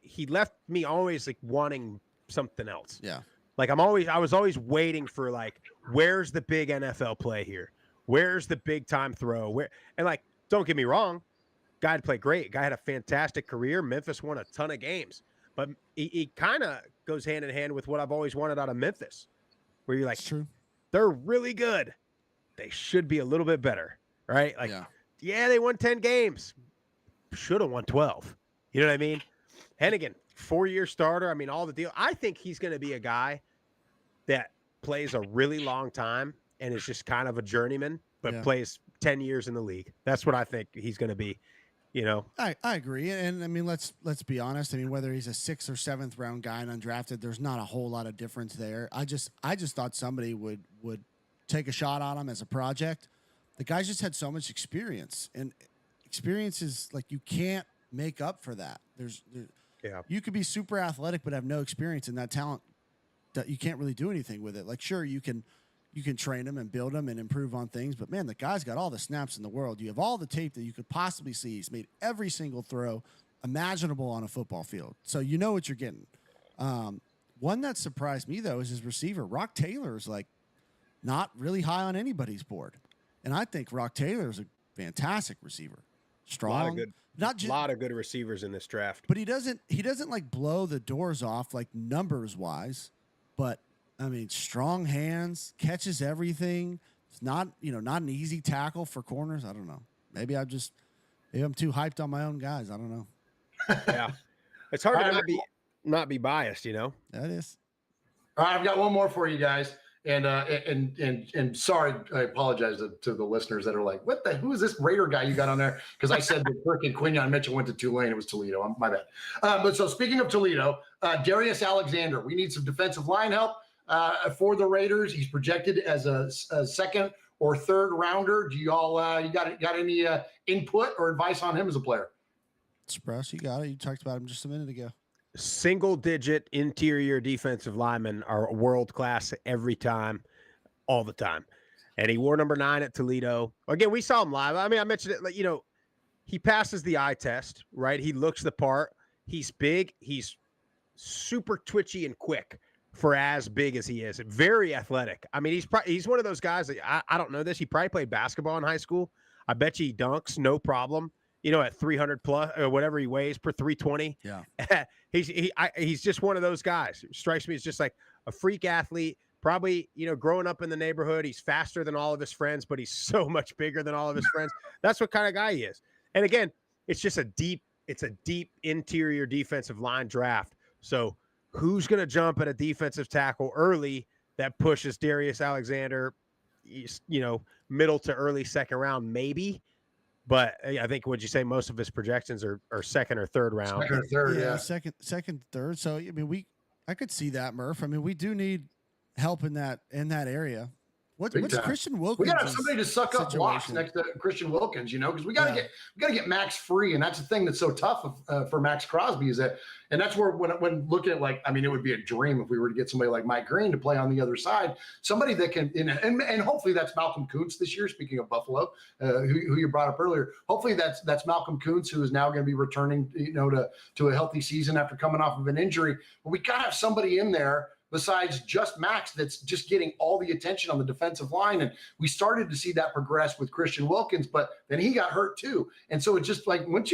[SPEAKER 1] He left me always like wanting something else.
[SPEAKER 10] Yeah.
[SPEAKER 1] Like I was always waiting for like, where's the big NFL play here? Where's the big time throw? And like, don't get me wrong, guy played great. Guy had a fantastic career. Memphis won a ton of games, but he kind of goes hand in hand with what I've always wanted out of Memphis, where you're like,
[SPEAKER 10] it's true.
[SPEAKER 1] They're really good. They should be a little bit better, right? Like, yeah, they won 10 games. Should have won 12. You know what I mean? Hennigan, 4-year starter. I mean, all the deal. I think he's going to be a guy that plays a really long time and is just kind of a journeyman, but plays 10 years in the league. That's what I think he's going to be.
[SPEAKER 10] I agree. And I mean, let's be honest. I mean, whether he's a 6th or 7th round guy and undrafted, there's not a whole lot of difference there. I just thought somebody would take a shot on him as a project. The guy's just had so much experience, and experience is like, you can't make up for that. You could be super athletic, but have no experience, and that talent that you can't really do anything with it. Like, sure, you can train him and build him and improve on things, but man, the guy's got all the snaps in the world. You have all the tape that you could possibly see. He's made every single throw imaginable on a football field. So you know what you're getting. One that surprised me though is his receiver. Rock Taylor is like not really high on anybody's board, and I think Rock Taylor is a fantastic receiver. Strong,
[SPEAKER 1] a lot of good receivers in this draft.
[SPEAKER 10] but he doesn't like blow the doors off like numbers wise. But I mean, strong hands, catches everything. It's not not an easy tackle for corners. I don't know. Maybe I'm too hyped on my own guys. I don't know.
[SPEAKER 1] Yeah, it's hard to not be biased.
[SPEAKER 10] That is.
[SPEAKER 9] All right, I've got one more for you guys. And sorry, I apologize to the listeners that are like, who is this Raider guy you got on there? Because I said that freaking Quinyon Mitchell went to Tulane. It was Toledo. My bad. But so speaking of Toledo, Darius Alexander, we need some defensive line help for the Raiders. He's projected as a second or third rounder. Do you all you got any input or advice on him as a player?
[SPEAKER 10] Express, you got it. You talked about him just a minute ago.
[SPEAKER 1] Single-digit interior defensive linemen are world-class every time, all the time. And he wore number 9 at Toledo. Again, we saw him live. I mean, I mentioned it, like, he passes the eye test, right? He looks the part. He's big. He's super twitchy and quick for as big as he is. Very athletic. I mean, he's one of those guys that I don't know this. He probably played basketball in high school. I bet you he dunks, no problem. At 300 plus or whatever he weighs per 320.
[SPEAKER 10] Yeah.
[SPEAKER 1] He's just one of those guys. Strikes me as just like a freak athlete. Probably, growing up in the neighborhood, he's faster than all of his friends, but he's so much bigger than all of his friends. That's what kind of guy he is. And again, it's just a deep interior defensive line draft. So who's going to jump at a defensive tackle early that pushes Darius Alexander, middle to early second round, maybe. But I think, would you say most of his projections are second or third round?
[SPEAKER 9] Second or third, yeah.
[SPEAKER 10] Second, third. So I mean, I could see that, Murph. I mean, we do need help in that area. What's Christian Wilkins?
[SPEAKER 9] We got to have somebody to suck up blocks next to Christian Wilkins, because we got to get Max free, and that's the thing that's so tough for Max Crosby is that, and that's where when looking at it would be a dream if we were to get somebody like Mike Green to play on the other side, somebody that can, and hopefully that's Malcolm Kuntz this year. Speaking of Buffalo, who you brought up earlier, hopefully that's Malcolm Kuntz, who is now going to be returning, to a healthy season after coming off of an injury. But we got to have somebody in there besides just Max that's just getting all the attention on the defensive line. And we started to see that progress with Christian Wilkins, but then he got hurt too. And so it's just like, once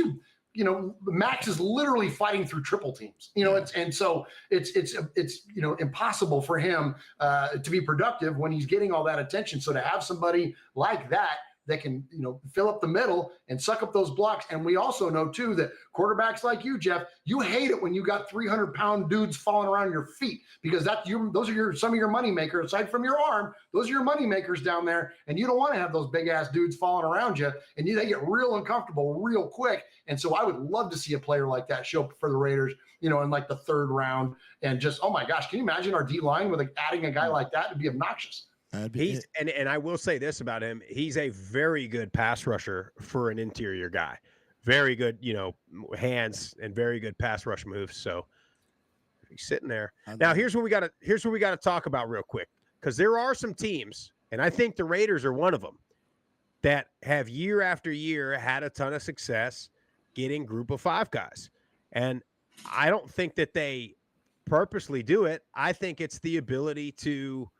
[SPEAKER 9] Max is literally fighting through triple teams, it's impossible for him to be productive when he's getting all that attention. So to have somebody like that can, fill up the middle and suck up those blocks. And we also know too that quarterbacks like you, Jeff, you hate it when you got 300-pound dudes falling around your feet, because those are some of your money makers. Aside from your arm, those are your money makers down there. And you don't want to have those big ass dudes falling around you, and they get real uncomfortable real quick. And so I would love to see a player like that show up for the Raiders, in like the third round. And just, oh my gosh, can you imagine our D line with adding a guy like that? It'd be obnoxious.
[SPEAKER 1] And I will say this about him. He's a very good pass rusher for an interior guy. Very good, hands and very good pass rush moves. So he's sitting there. Now here's what we got to talk about real quick, because there are some teams, and I think the Raiders are one of them, that have year after year had a ton of success getting group of 5 guys. And I don't think that they purposely do it. I think it's the ability to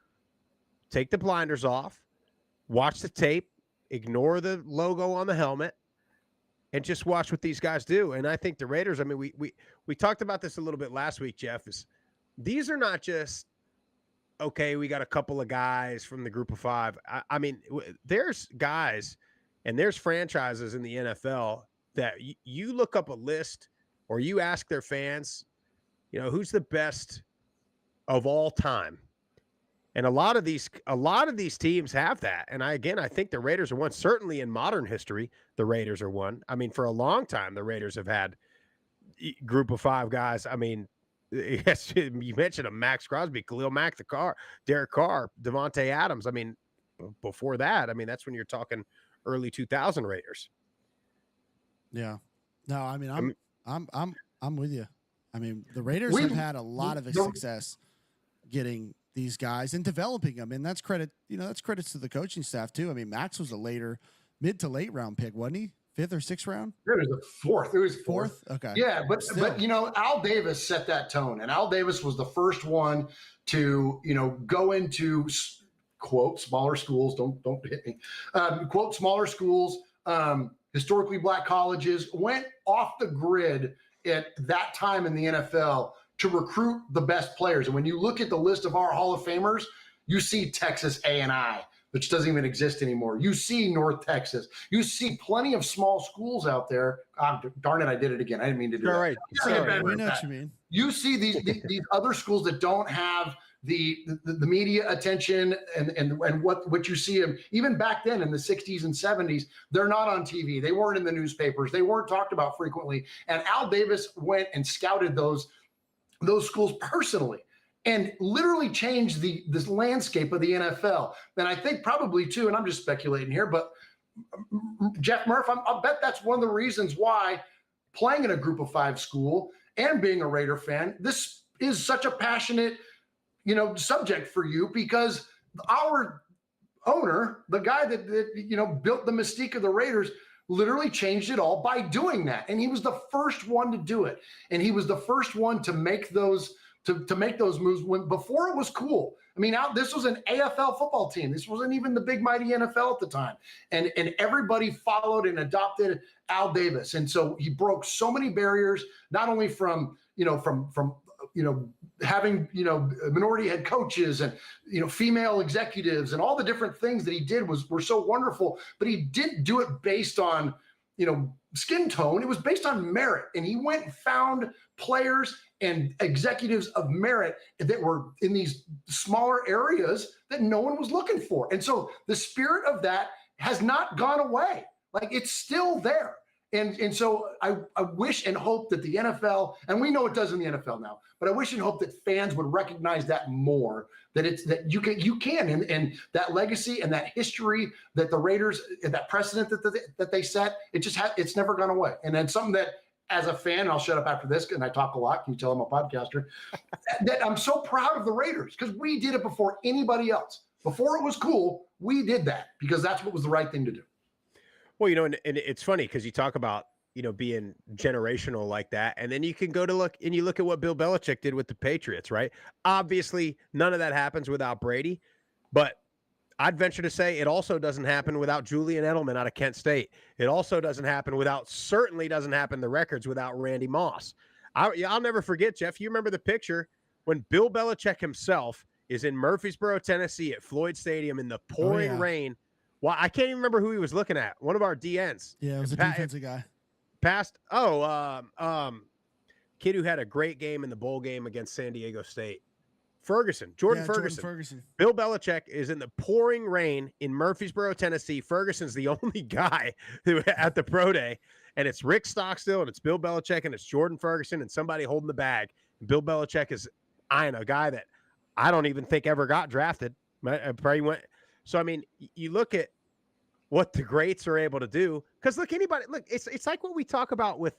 [SPEAKER 1] take the blinders off, watch the tape, ignore the logo on the helmet, and just watch what these guys do. And I think the Raiders, I mean, we talked about this a little bit last week, Jeff, is these are not just, okay, we got a couple of guys from the group of 5. I mean, there's guys and there's franchises in the NFL that you look up a list or you ask their fans, who's the best of all time. And a lot of these teams have that. And I think the Raiders are one. Certainly in modern history, the Raiders are one. I mean, for a long time, the Raiders have had group of 5 guys. I mean, yes, you mentioned a Max Crosby, Khalil Mack, Derek Carr, Devontae Adams. I mean, before that, that's when you're talking early 2000 Raiders.
[SPEAKER 10] Yeah. No, I mean, I'm with you. I mean, the Raiders have had a lot of success getting these guys and developing them, and that's credits to the coaching staff too. I mean, Max was a mid to late round pick, wasn't he? fifth or sixth round?
[SPEAKER 9] It was the fourth. It was
[SPEAKER 10] Fourth? Okay.
[SPEAKER 9] Yeah, but
[SPEAKER 10] Still.
[SPEAKER 9] Al Davis set that tone, and Al Davis was the first one to go into quote smaller schools. Don't hit me. Quote smaller schools, historically black colleges, went off the grid at that time in the NFL to recruit the best players. And when you look at the list of our Hall of Famers, you see Texas A&I, which doesn't even exist anymore. You see North Texas. You see plenty of small schools out there. Darn it, I did it again. I didn't mean to do that.
[SPEAKER 1] All right.
[SPEAKER 10] We know what you mean.
[SPEAKER 9] You see these other schools that don't have the media attention and what you see them even back then in the 60s and 70s. They're not on TV. They weren't in the newspapers. They weren't talked about frequently. And Al Davis went and scouted those schools personally and literally changed this landscape of the NFL. And I think probably too, and I'm just speculating here, but Jeff Murf, I'll bet that's one of the reasons why playing in a Group of Five school and being a Raider fan, this is such a passionate, subject for you, because our owner, the guy that built the mystique of the Raiders, literally changed it all by doing that. And he was the first one to do it. And he was the first one to make those to make those moves before it was cool. I mean, this was an AFL football team. This wasn't even the big mighty NFL at the time. And everybody followed and adopted Al Davis. And so he broke so many barriers, not only from having, minority head coaches and, female executives, and all the different things that he did were so wonderful, but he didn't do it based on, skin tone. It was based on merit. And he went and found players and executives of merit that were in these smaller areas that no one was looking for. And so the spirit of that has not gone away. Like, it's still there. And so I wish and hope that the NFL, and we know it does in the NFL now, but I wish and hope that fans would recognize that more, that you can, and that legacy and that history that the Raiders, that precedent that they set, it's never gone away. And then something that, as a fan, and I'll shut up after this, and I talk a lot, can you tell I'm a podcaster, that I'm so proud of the Raiders, because we did it before anybody else. Before it was cool, we did that because that's what was the right thing to do.
[SPEAKER 1] Well, and it's funny because you talk about, being generational like that. And then you can go to look at what Bill Belichick did with the Patriots, right? Obviously, none of that happens without Brady. But I'd venture to say it also doesn't happen without Julian Edelman out of Kent State. It also certainly doesn't happen the records without Randy Moss. I'll never forget, Jeff, you remember the picture when Bill Belichick himself is in Murfreesboro, Tennessee at Floyd Stadium in the pouring rain. Well, I can't even remember who he was looking at. One of our DNs.
[SPEAKER 10] Yeah, it was a defensive guy.
[SPEAKER 1] Kid who had a great game in the bowl game against San Diego State. Jordan Ferguson. Bill Belichick is in the pouring rain in Murfreesboro, Tennessee. Ferguson's the only guy who at the pro day, and it's Rick Stockstill, and it's Bill Belichick, and it's Jordan Ferguson, and somebody holding the bag. And Bill Belichick is eyeing a guy that I don't even think ever got drafted. Probably went. So, I mean, you look at what the greats are able to do, because it's like what we talk about with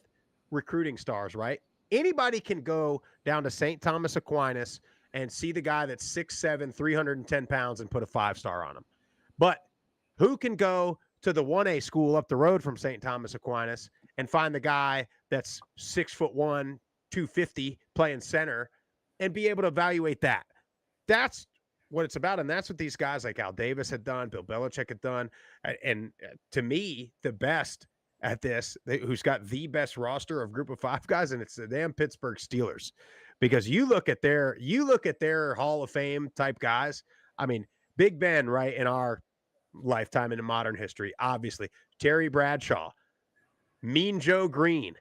[SPEAKER 1] recruiting stars, right? Anybody can go down to St. Thomas Aquinas and see the guy that's 6'7", 310 pounds and put a 5-star on him. But who can go to the 1A school up the road from St. Thomas Aquinas and find the guy that's 6'1", 250 playing center and be able to evaluate that? That's what it's about. And that's what these guys like Al Davis had done, Bill Belichick had done. And to me, the best at this, who's got the best roster of Group of Five guys, and it's the damn Pittsburgh Steelers. Because you look at their Hall of Fame type guys. I mean, Big Ben, right, in our lifetime in modern history, obviously. Terry Bradshaw, Mean Joe Green,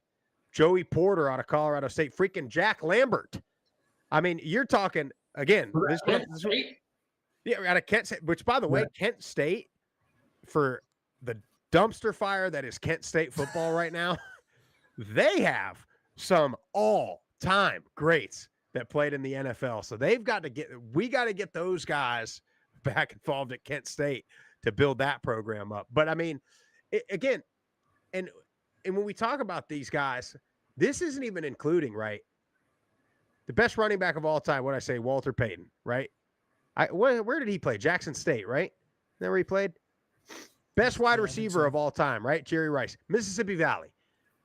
[SPEAKER 1] Joey Porter out of Colorado State, freaking Jack Lambert. I mean, you're talking again. Out of Kent State, which, by the way, Kent State, for the dumpster fire that is Kent State football right now, they have some all-time greats that played in the NFL. So we got to get those guys back involved at Kent State to build that program up. But I mean, again, and when we talk about these guys, this isn't even including, right, the best running back of all time. What I say, Walter Payton, right? Where did he play? Jackson State, right? Is that where he played? Best wide receiver of all time, right? Jerry Rice, Mississippi Valley.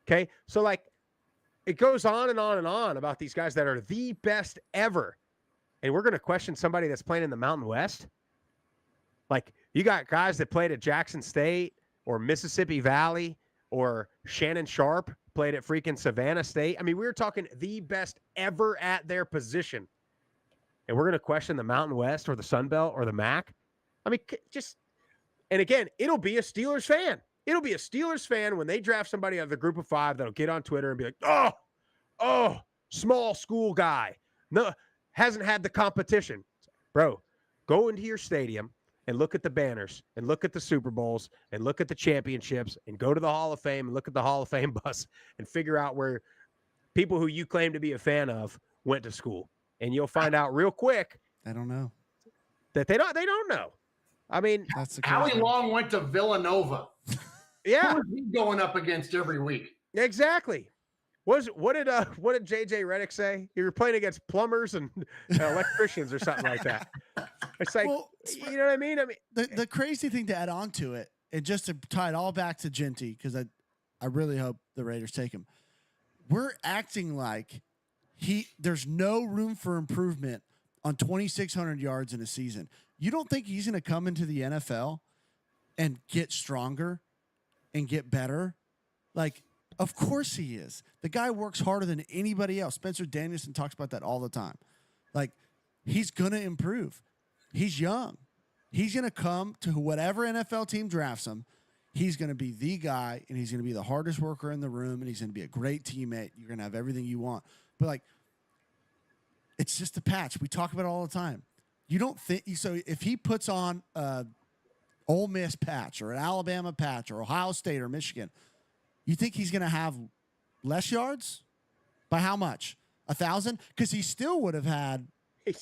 [SPEAKER 1] Okay. So like it goes on and on and on about these guys that are the best ever. And we're going to question somebody that's playing in the Mountain West. Like you got guys that played at Jackson State or Mississippi Valley or Shannon Sharp played at freaking Savannah State. I mean, we were talking the best ever at their position. And we're going to question the Mountain West or the Sun Belt or the MAC. I mean, just, and again, it'll be a Steelers fan. It'll be a Steelers fan when they draft somebody out of the group of 5 that'll get on Twitter and be like, oh, small school guy. No, hasn't had the competition. Bro, go into your stadium and look at the banners and look at the Super Bowls and look at the championships and go to the Hall of Fame and look at the Hall of Fame bus and figure out where people who you claim to be a fan of went to school. And you'll find out real quick.
[SPEAKER 10] I don't know.
[SPEAKER 1] That they don't know. I mean,
[SPEAKER 9] Howie Long went to Villanova.
[SPEAKER 1] Yeah.
[SPEAKER 9] Who was he going up against every week?
[SPEAKER 1] Exactly. What did JJ Redick say? You were playing against plumbers and electricians or something like that. It's like, you know what I mean? I mean,
[SPEAKER 10] the crazy thing to add on to it, and just to tie it all back to Genty, because I really hope the Raiders take him. We're acting like there's no room for improvement on 2,600 yards in a season. You don't think he's going to come into the NFL and get stronger and get better? Like, of course he is. The guy works harder than anybody else. Spencer Danielson talks about that all the time. Like, he's going to improve. He's young. He's going to come to whatever NFL team drafts him. He's going to be the guy, and he's going to be the hardest worker in the room, and he's going to be a great teammate. You're going to have everything you want. But, like, it's just a patch. We talk about it all the time. You don't think – so if he puts on a Ole Miss patch or an Alabama patch or Ohio State or Michigan, you think he's going to have less yards? By how much? 1,000? Because he still would have had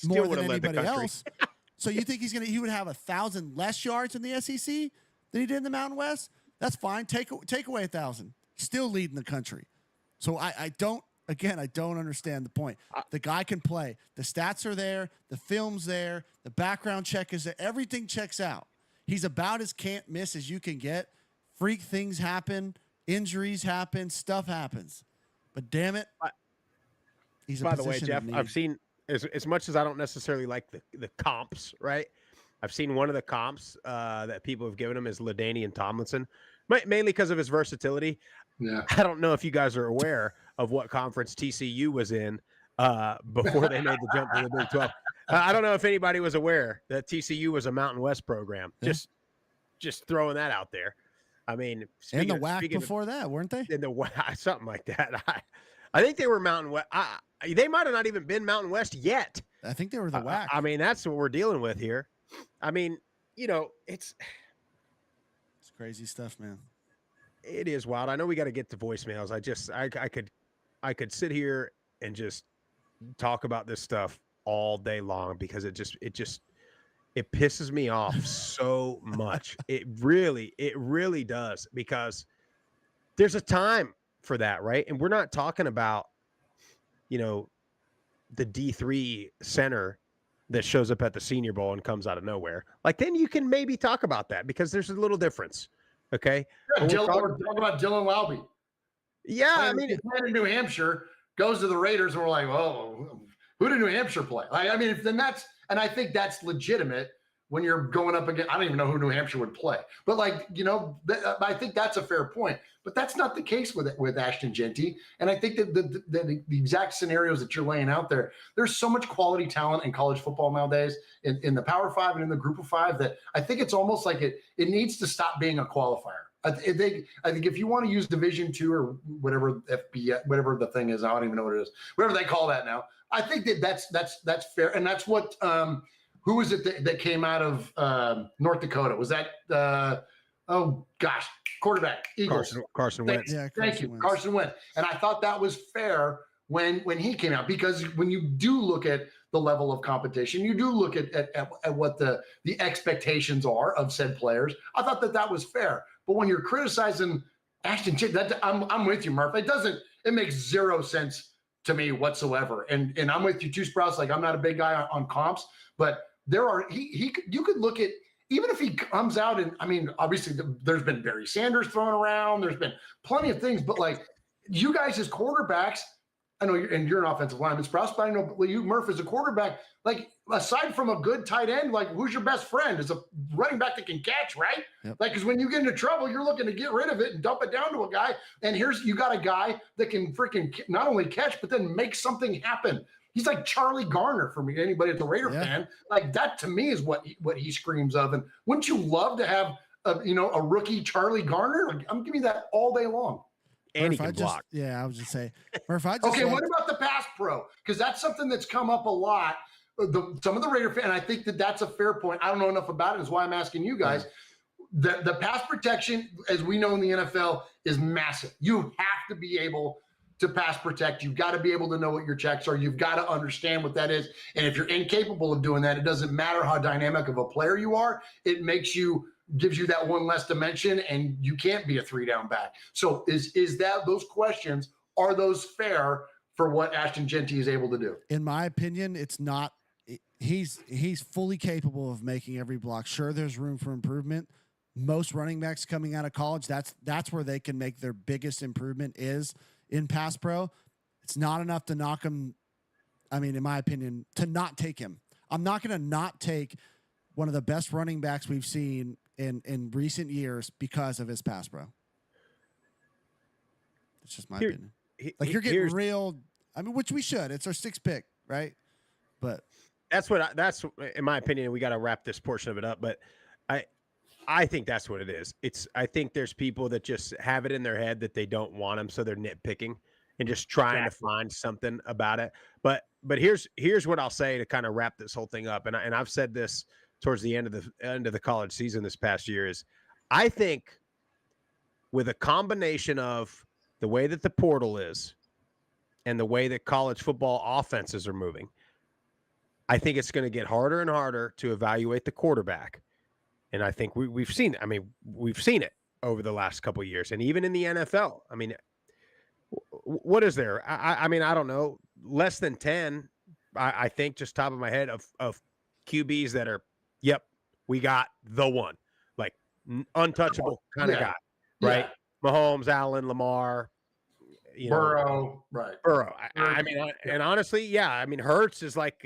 [SPEAKER 10] more than anybody else. So you think he would have 1,000 less yards in the SEC than he did in the Mountain West? That's fine. Take away 1,000. Still leading the country. So I don't understand the point. The guy can play. The stats are there. The film's there. The background check is there. Everything checks out. He's about as can't miss as you can get. Freak things happen. Injuries happen. Stuff happens. But damn it. He's a
[SPEAKER 1] by the way, Jeff, I've seen, as much as I don't necessarily like the comps, right? I've seen one of the comps that people have given him is LaDainian Tomlinson, mainly because of his versatility.
[SPEAKER 9] Yeah.
[SPEAKER 1] I don't know if you guys are aware of what conference TCU was in before they made the jump to the Big 12. I don't know if anybody was aware that TCU was a Mountain West program. Yeah. Just throwing that out there. I mean,
[SPEAKER 10] and the WAC before that, weren't they?
[SPEAKER 1] In the WAC, something like that. I think they were Mountain West. They might have not even been Mountain West yet.
[SPEAKER 10] I think they were the WAC.
[SPEAKER 1] I mean, that's what we're dealing with here. I mean, you know, it's
[SPEAKER 10] crazy stuff, man.
[SPEAKER 1] It is wild. I know we got to get to voicemails. I could sit here and just talk about this stuff all day long because it pisses me off so much. It really does, because there's a time for that, right? And we're not talking about, you know, the D3 center that shows up at the Senior Bowl and comes out of nowhere. Like, then you can maybe talk about that because there's a little difference. Okay.
[SPEAKER 9] Yeah, we're talking about Dylan Lowby.
[SPEAKER 1] Yeah. I mean,
[SPEAKER 9] he's playing in New Hampshire, goes to the Raiders, and we're like, oh, who did New Hampshire play? Like, I mean, and I think that's legitimate when you're going up against, I don't even know who New Hampshire would play, but like, you know, I think that's a fair point, but that's not the case with Ashton Genty. And I think that the exact scenarios that you're laying out there, there's so much quality talent in college football nowadays in the Power 5 and in the Group of 5 that I think it's almost like it needs to stop being a qualifier. I think if you want to use Division II or whatever whatever the thing is, I don't even know what it is, whatever they call that now. I think that's fair, and that's what who was it that came out of North Dakota? Was that quarterback, Eagles?
[SPEAKER 1] Carson Wentz.
[SPEAKER 10] Yeah,
[SPEAKER 9] Carson Wentz. And I thought that was fair when he came out, because when you do look at the level of competition, you do look at what the expectations are of said players. I thought that was fair. But when you're criticizing Ashton Genty, I'm with you, Murf. It makes zero sense to me whatsoever. And I'm with you too, Sprouse. Like, I'm not a big guy on comps, but there are you could look at even if he comes out and, I mean, obviously there's been Barry Sanders thrown around. There's been plenty of things, but like you guys as quarterbacks, I know you're an offensive lineman, Sprouse, but I know you, Murf, as a quarterback, like aside from a good tight end, like who's your best friend? Is a running back that can catch, right?
[SPEAKER 10] Yep.
[SPEAKER 9] Like, because when you get into trouble, you're looking to get rid of it and dump it down to a guy. And you got a guy that can freaking not only catch, but then make something happen. He's like Charlie Garner for me. Anybody at the Raider fan, like that to me is what he screams of. And wouldn't you love to have a rookie Charlie Garner? Like, I'm giving you that all day long.
[SPEAKER 1] And he
[SPEAKER 10] Murph,
[SPEAKER 1] can block.
[SPEAKER 10] I was just say, Murph, I just
[SPEAKER 9] okay, what about the pass pro? Because that's something that's come up a lot. Some of the Raider fans, and I think that's a fair point. I don't know enough about it, is why I'm asking you guys. The pass protection, as we know in the NFL, is massive. You have to be able to pass protect. You've got to be able to know what your checks are. You've got to understand what that is. And if you're incapable of doing that, it doesn't matter how dynamic of a player you are. It gives you that one less dimension, and you can't be a 3-down back. So is that those questions, are those fair for what Ashton Jeanty is able to do?
[SPEAKER 10] In my opinion, it's not. He's fully capable of making every block. Sure, there's room for improvement. Most running backs coming out of college, that's where they can make their biggest improvement is in pass pro. It's not enough to knock him. I mean, in my opinion, to not take him. I'm not going to not take one of the best running backs we've seen in recent years because of his pass pro. It's just my opinion. Like you're getting real. I mean, which we should. It's our 6th pick, right? But
[SPEAKER 1] that's in my opinion. We got to wrap this portion of it up, but I think that's what it is. I think there's people that just have it in their head that they don't want him, so they're nitpicking and just trying to find something about it. But here's what I'll say to kind of wrap this whole thing up. And I've said this towards the end of the college season this past year is I think with a combination of the way that the portal is and the way that college football offenses are moving, I think it's going to get harder and harder to evaluate the quarterback. And I think we've seen it over the last couple of years. And even in the NFL, I mean, what is there? I mean, I don't know, less than 10, I think, just top of my head, of QBs that are, yep, we got the one, like untouchable kind of guy, right? Yeah. Mahomes, Allen, Lamar,
[SPEAKER 9] Burrow, right?
[SPEAKER 1] Burrow. I mean, and honestly, yeah, I mean, Hurts is like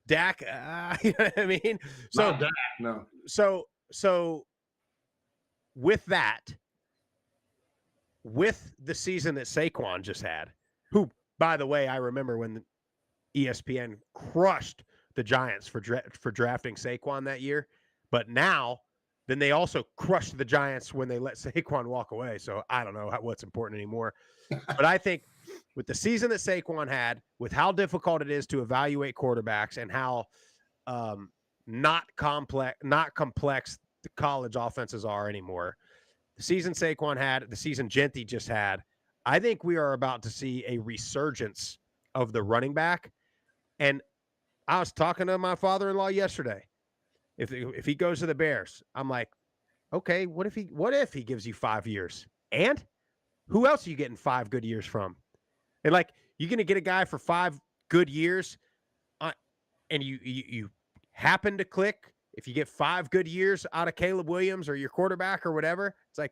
[SPEAKER 1] Dak. You know what I mean? So
[SPEAKER 9] not Dak, no.
[SPEAKER 1] So with that, with the season that Saquon just had, who, by the way, I remember when ESPN crushed the Giants for drafting Saquon that year, but now then they also crushed the Giants when they let Saquon walk away. So I don't know what's important anymore. But I think with the season that Saquon had, with how difficult it is to evaluate quarterbacks and how not complex the college offenses are anymore, the season Saquon had, the season Jeanty just had, I think we are about to see a resurgence of the running back. And I was talking to my father-in-law yesterday. If he goes to the Bears, I'm like, okay, what if he gives you 5 years? And who else are you getting 5 good years from? And like, you're going to get a guy for 5 good years, and you happen to click. If you get 5 good years out of Caleb Williams or your quarterback or whatever, it's like,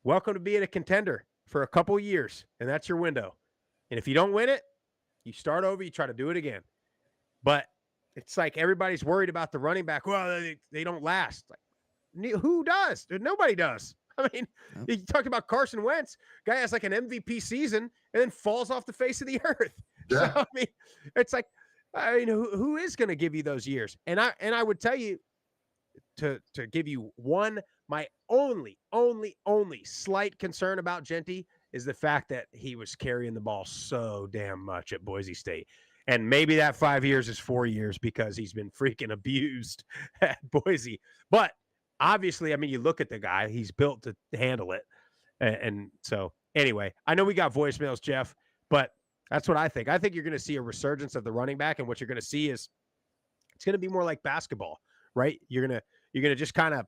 [SPEAKER 1] welcome to being a contender for a couple years, and that's your window. And if you don't win it, you start over, you try to do it again. But it's like everybody's worried about the running back. Well, they don't last. Like, who does? Nobody does. I mean, you talked about Carson Wentz. Guy has like an MVP season and then falls off the face of the earth. Yeah. So, I mean, it's like, who is going to give you those years? And I would tell you to give you one, my only slight concern about Jeanty is the fact that he was carrying the ball so damn much at Boise State. And maybe that 5 years is 4 years because he's been freaking abused at Boise. But obviously, I mean, you look at the guy, he's built to handle it. And so anyway, I know we got voicemails, Jeff, but that's what I think. I think you're going to see a resurgence of the running back. And what you're going to see is it's going to be more like basketball, right? You're going to just kind of,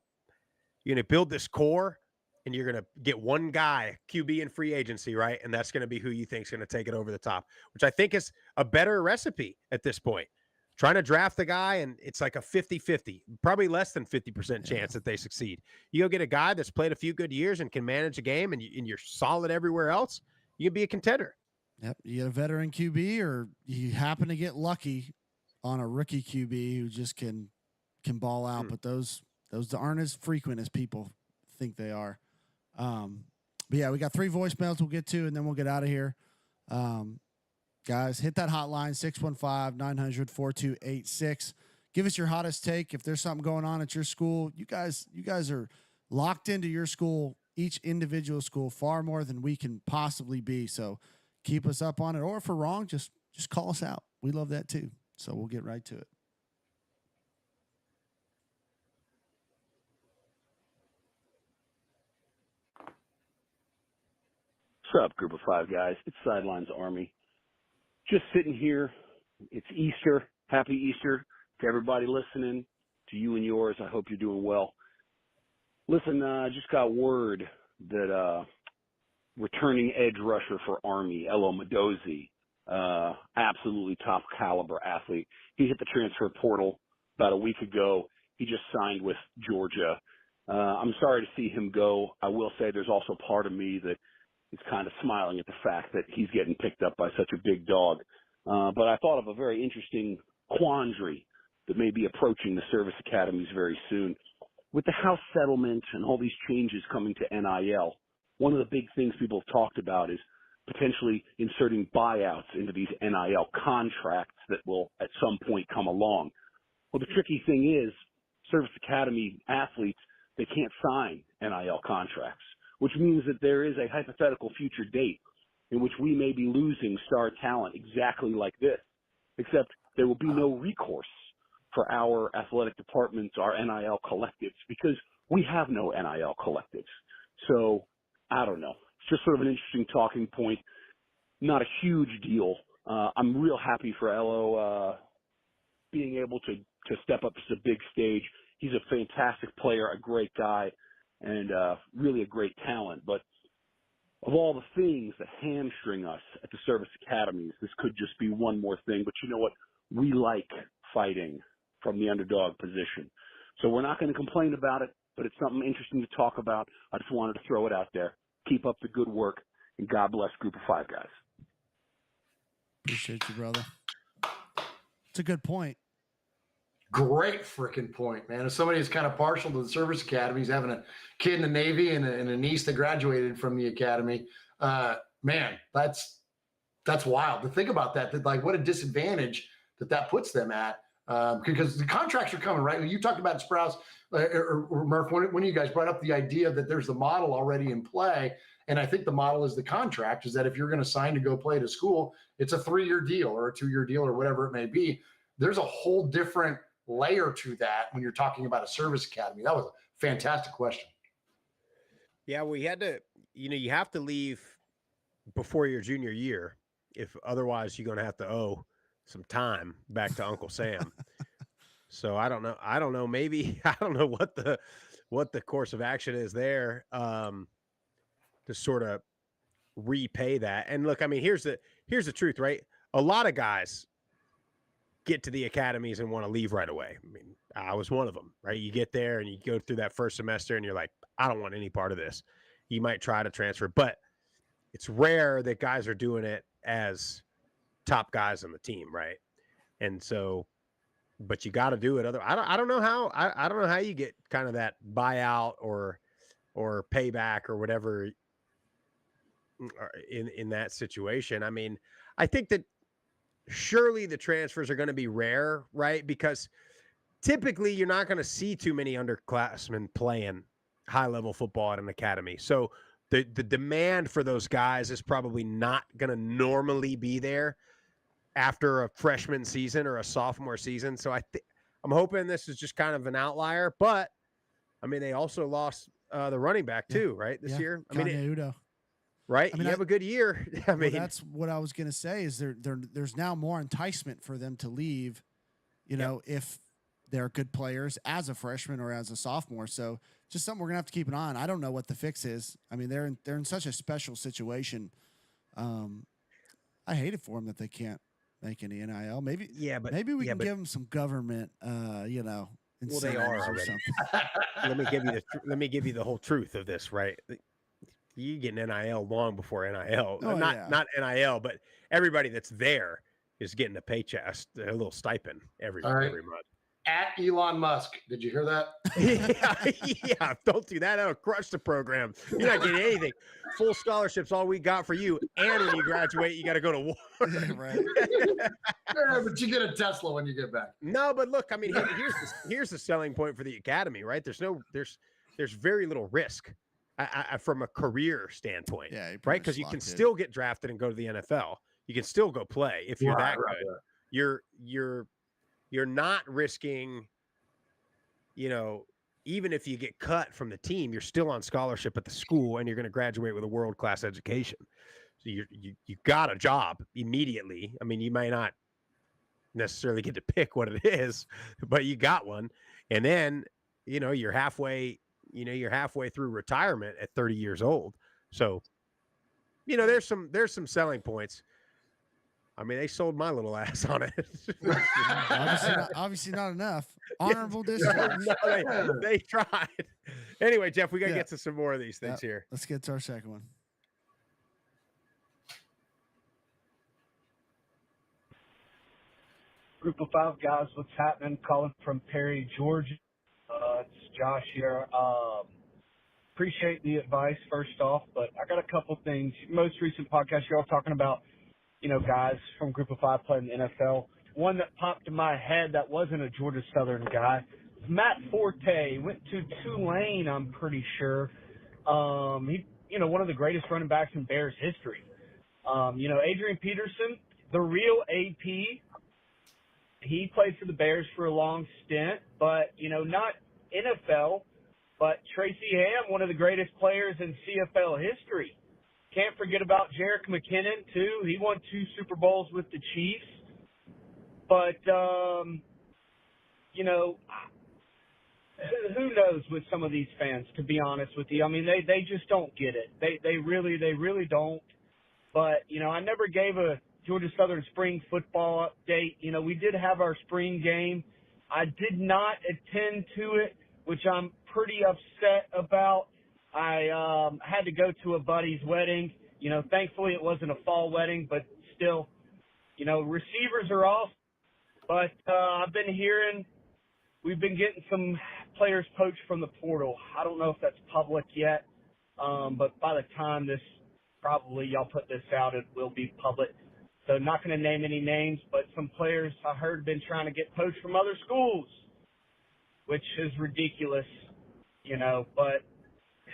[SPEAKER 1] you're going to build this core, and you're going to get one guy, QB in free agency, right? And that's going to be who you think is going to take it over the top, which I think is a better recipe at this point. trying to draft the guy, and it's like a 50-50, probably less than 50% chance that they succeed. You go get a guy that's played a few good years and can manage a game, and you're solid everywhere else, you can be a contender.
[SPEAKER 10] Yep. You get a veteran QB, or you happen to get lucky on a rookie QB who just can ball out, but those aren't as frequent as people think they are. But yeah, we got 3 voicemails we'll get to, and then we'll get out of here. Guys, hit that hotline, 615-900-4286. Give us your hottest take. If there's something going on at your school, you guys are locked into your school, each individual school, far more than we can possibly be. So keep us up on it. Or if we're wrong, just call us out. We love that too. So we'll get right to it.
[SPEAKER 11] What's up, Group of 5 guys? It's Sidelines Army. Just sitting here. It's Easter. Happy Easter to everybody listening, to you and yours. I hope you're doing well. Listen, I just got word that returning edge rusher for Army, Elo Madozi, absolutely top caliber athlete. He hit the transfer portal about a week ago. He just signed with Georgia. I'm sorry to see him go. I will say there's also part of me that is kind of smiling at the fact that he's getting picked up by such a big dog. But I thought of a very interesting quandary that may be approaching the service academies very soon. With the House settlement and all these changes coming to NIL, one of the big things people have talked about is potentially inserting buyouts into these NIL contracts that will at some point come along. Well, the tricky thing is service academy athletes, they can't sign NIL contracts, which means that there is a hypothetical future date in which we may be losing star talent exactly like this, except there will be no recourse for our athletic departments, our NIL collectives, because we have no NIL collectives. So, I don't know. It's just sort of an interesting talking point. Not a huge deal. I'm real happy for Elo being able to step up to the big stage. He's a fantastic player, a great guy, and really a great talent. But of all the things that hamstring us at the service academies, this could just be one more thing. But you know what? We like fighting from the underdog position. So we're not going to complain about it, but it's something interesting to talk about. I just wanted to throw it out there. Keep up the good work, and God bless Group of 5 guys.
[SPEAKER 10] Appreciate you, brother. It's a good point.
[SPEAKER 9] Great freaking point, man. As somebody who's kind of partial to the service academies, having a kid in the Navy and a niece that graduated from the academy, man, that's wild to think about that. That, like, what a disadvantage that puts them at, because the contracts are coming, right? You talked about Sprouse or Murf, when you guys brought up the idea that there's the model already in play. And I think the model is the contract, is that if you're going to sign to go play at a school, it's a 3-year deal or a 2-year deal or whatever it may be. There's a whole different layer to that when you're talking about a service academy. That was a fantastic question.
[SPEAKER 1] Yeah, we had to, you have to leave before your junior year, if otherwise you're going to have to owe some time back to Uncle Sam. So I don't know. Maybe, I don't know what the course of action is there, to sort of repay that. And look, I mean, here's the truth, right? A lot of guys get to the academies and want to leave right away. I mean, I was one of them, right? You get there and you go through that first semester and you're like, I don't want any part of this. You might try to transfer, but it's rare that guys are doing it as top guys on the team, right? And so, but you got to do it. I don't know how. I don't know how you get kind of that buyout or payback or whatever in that situation. I mean, I think that surely the transfers are going to be rare, right? Because typically you're not going to see too many underclassmen playing high-level football at an academy. So the demand for those guys is probably not going to normally be there after a freshman season or a sophomore season. So I'm hoping this is just kind of an outlier. But, I mean, they also lost the running back too, right, this year? I mean,
[SPEAKER 10] Udo.
[SPEAKER 1] Right? I mean, you have a good year. I mean,
[SPEAKER 10] that's what I was going to say, is there's now more enticement for them to leave, if they're good players as a freshman or as a sophomore. So just something we're going to have to keep an eye on. I don't know what the fix is. I mean, they're in such a special situation. I hate it for them that they can't making the NIL. Maybe
[SPEAKER 1] but
[SPEAKER 10] we can give them some government, you know,
[SPEAKER 1] well, they are already. let me give you the whole truth of this, right? You get an NIL long before NIL.
[SPEAKER 10] Oh,
[SPEAKER 1] not NIL, but everybody that's there is getting a paycheck, a little stipend every month.
[SPEAKER 9] At Elon Musk. Did you hear that?
[SPEAKER 1] yeah, don't do that. That'll crush the program. You're not getting anything. Full scholarships, all we got for you. And when you graduate, you got to go to war.
[SPEAKER 10] Right.
[SPEAKER 9] Yeah, but you get a Tesla when you get back.
[SPEAKER 1] No, but look, I mean, here's the selling point for the academy, right? There's very little risk from a carear standpoint, right? Because you can still get drafted and go to the NFL. You can still go play if you're that good. You're not risking, you know, even if you get cut from the team, you're still on scholarship at the school and you're going to graduate with a world-class education. So you got a job immediately. I mean, you may not necessarily get to pick what it is, but you got one. And then, you know, you're halfway through retirement at 30 years old. So, you know, there's some selling points. I mean, they sold my little ass on it.
[SPEAKER 10] obviously not enough. Honorable discharge.
[SPEAKER 1] No, they tried. Anyway, Jeff, we got to get to some more of these things here.
[SPEAKER 10] Let's get to our second one.
[SPEAKER 12] Group of 5 guys, what's happening? Calling from Perry, Georgia. It's Josh here. Appreciate the advice, first off, but I got a couple things. Most recent podcast, you're all talking about, you know, guys from Group of 5 playing in the NFL. One that popped in my head that wasn't a Georgia Southern guy, Matt Forte, went to Tulane, I'm pretty sure. He, you know, one of the greatest running backs in Bears history. You know, Adrian Peterson, the real AP, he played for the Bears for a long stint, but, you know, not NFL, but Tracy Ham, one of the greatest players in CFL history. Can't forget about Jerick McKinnon, too. He won 2 Super Bowls with the Chiefs. But, you know, who knows with some of these fans, to be honest with you. I mean, they just don't get it. They really don't. But, you know, I never gave a Georgia Southern spring football update. You know, we did have our spring game. I did not attend to it, which I'm pretty upset about. I had to go to a buddy's wedding. You know, thankfully it wasn't a fall wedding, but still, you know, receivers are off. But I've been hearing we've been getting some players poached from the portal. I don't know if that's public yet, but by the time this, probably y'all put this out, it will be public. So not going to name any names, but some players I heard been trying to get poached from other schools, which is ridiculous, you know, but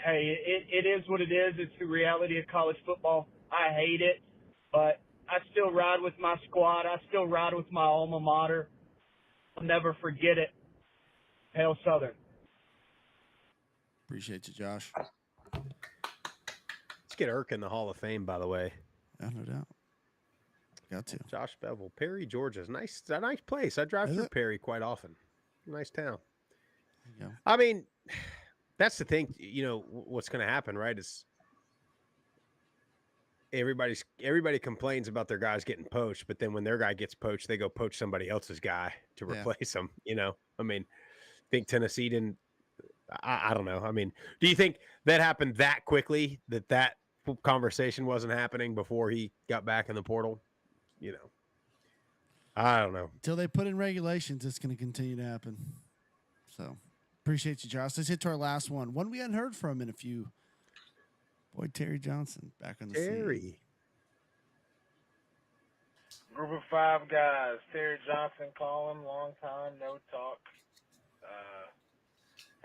[SPEAKER 12] hey, it is what it is. It's the reality of college football. I hate it, but I still ride with my squad. I still ride with my alma mater. I'll never forget it. Hail Southern.
[SPEAKER 10] Appreciate you, Josh.
[SPEAKER 1] Let's get Irk in the Hall of Fame, by the way.
[SPEAKER 10] Yeah, no doubt. Got to.
[SPEAKER 1] Josh Bevel, Perry, Georgia. It's a nice place. I drive through Perry quite often. Nice town. I mean, that's the thing, you know, what's going to happen, right? Is everybody complains about their guys getting poached, but then when their guy gets poached, they go poach somebody else's guy to replace him, you know? I mean, I think Tennessee didn't, I don't know. I mean, do you think that happened that quickly, that conversation wasn't happening before he got back in the portal? You know, I don't know.
[SPEAKER 10] Until they put in regulations, it's going to continue to happen. So appreciate you, Josh. Let's hit to our last one. One we hadn't heard from in a few. Boy, Terry Johnson back on the scene.
[SPEAKER 13] Group of 5 guys. Terry Johnson calling. Long time, no talk.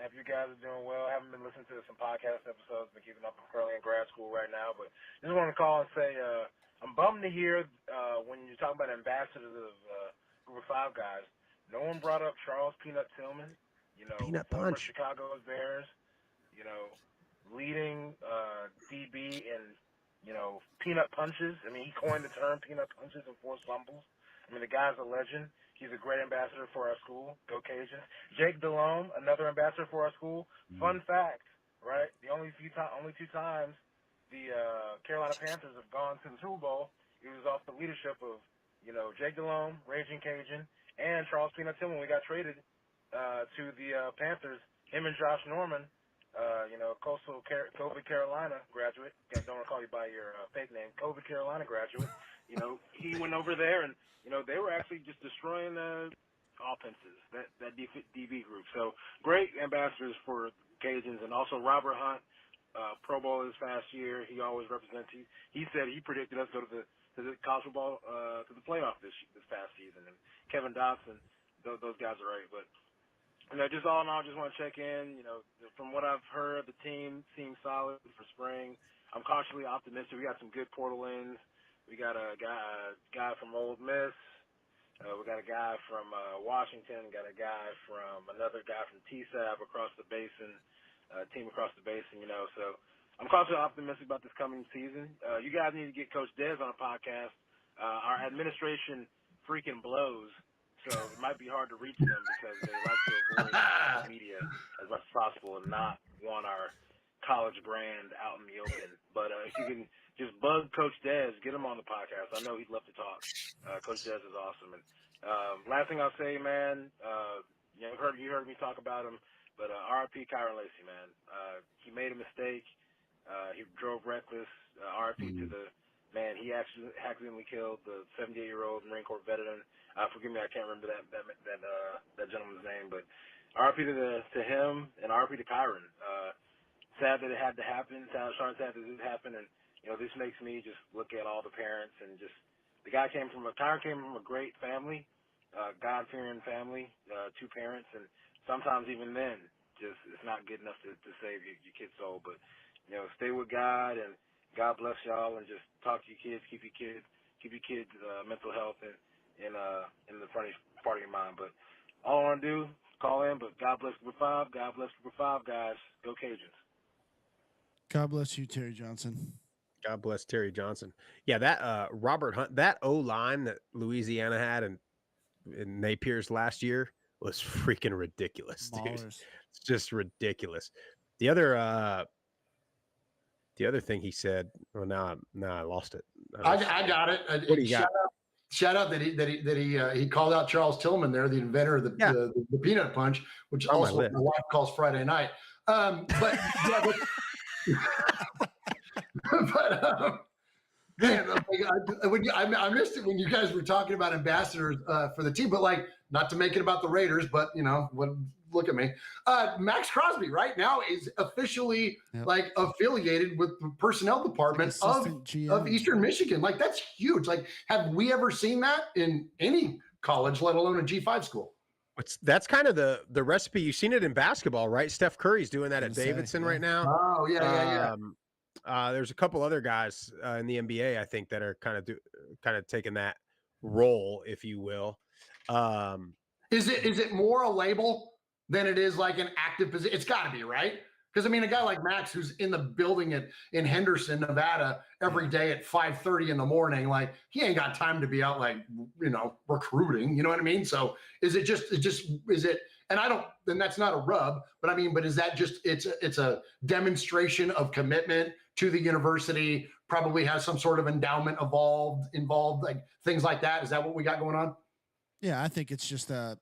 [SPEAKER 13] Hope you guys are doing well. I haven't been listening to some podcast episodes. Been keeping up. I'm currently in grad school right now, but just want to call and say I'm bummed to hear when you're talking about ambassadors of Group of 5 guys, no one brought up Charles Peanut Tillman, you know,
[SPEAKER 1] Peanut
[SPEAKER 13] former
[SPEAKER 1] Punch.
[SPEAKER 13] Chicago Bears, you know, leading DB in, you know, peanut punches. I mean, he coined the term peanut punches and forced fumbles. I mean, the guy's a legend. He's a great ambassador for our school. Go Cajuns. Jake Delhomme, another ambassador for our school. Fun fact, right? The only 2 times the Carolina Panthers have gone to the Super Bowl, it was off the leadership of Jake Delhomme, Raging Cajun, and Charles Peanut Tillman. We got traded to the Panthers. Him and Josh Norman, coastal COVID Carolina graduate. Again, don't want to call you by your fake name, COVID Carolina graduate. He went over there, and they were actually just destroying offenses, that DB group. So great ambassadors for Cajuns, and also Robert Hunt, Pro Bowl this past year. He always represents. He said he predicted us go to the college football to the playoff this past season. And Kevin Dotson, those guys are right. But just all in all, just want to check in. From what I've heard, the team seems solid for spring. I'm cautiously optimistic. We got some good portal ins. We got a guy from Ole Miss. We got a guy from Washington. Got a guy from another guy from TSAB across the basin. Team across the basin. So I'm cautiously optimistic about this coming season. You guys need to get Coach Dez on a podcast. Our administration freaking blows. So it might be hard to reach them because they like to avoid media as much as possible and not want our college brand out in the open. But if you can just bug Coach Dez, get him on the podcast. I know he'd love to talk. Coach Dez is awesome. And last thing I'll say, man, you heard me talk about him, but R.I.P. Kyron Lacy, man. He made a mistake. He drove reckless. R.I.P. to the man. He accidentally killed the 78-year-old Marine Corps veteran. Forgive me, I can't remember that gentleman's name, but R.I.P. to him and R.I.P. to Kyron. Sad that it had to happen. Sad that it happened, and this makes me just look at all the parents and just Kyron came from a great family, God-fearing family, 2 parents, and sometimes even then, just it's not good enough to save your kid's soul. But stay with God, and God bless y'all, and just talk to your kids, keep your kids' mental health in the front part of your mind. But all I want to do, call in. But God bless Group 5. God bless Group 5, guys. Go Cajuns.
[SPEAKER 10] God bless you, Terry Johnson.
[SPEAKER 1] God bless Terry Johnson. Yeah, that Robert Hunt, that O-line that Louisiana had in Napier's last year was freaking ridiculous, dude.
[SPEAKER 10] Ballers.
[SPEAKER 1] It's just ridiculous. The other thing he said. Well, now I lost it.
[SPEAKER 9] I got it.
[SPEAKER 1] What do you got?
[SPEAKER 9] Shout out that he called out Charles Tillman there, the inventor of the peanut punch, which also my wife calls Friday night. But man, I missed it when you guys were talking about ambassadors for the team, but not to make it about the Raiders, but look at me. Max Crosby right now is officially affiliated with the personnel department of Eastern Michigan. That's huge. Have we ever seen that in any college, let alone a G5 school?
[SPEAKER 1] That's kind of the recipe. You've seen it in basketball, right? Steph Curry's doing that at Davidson right now.
[SPEAKER 9] Oh, yeah.
[SPEAKER 1] There's a couple other guys in the NBA, I think, that are kind of taking that role, if you will.
[SPEAKER 9] Is it more a label than it is an active position? It's got to be, right? Because a guy like Max, who's in the building in Henderson, Nevada, every day at 5:30 in the morning, he ain't got time to be out recruiting. You know what I mean? So is it? And that's not a rub, but is that just it's a demonstration of commitment to the university? Probably has some sort of endowment involved, things like that. Is that what we got going on?
[SPEAKER 10] Yeah, I think it's just a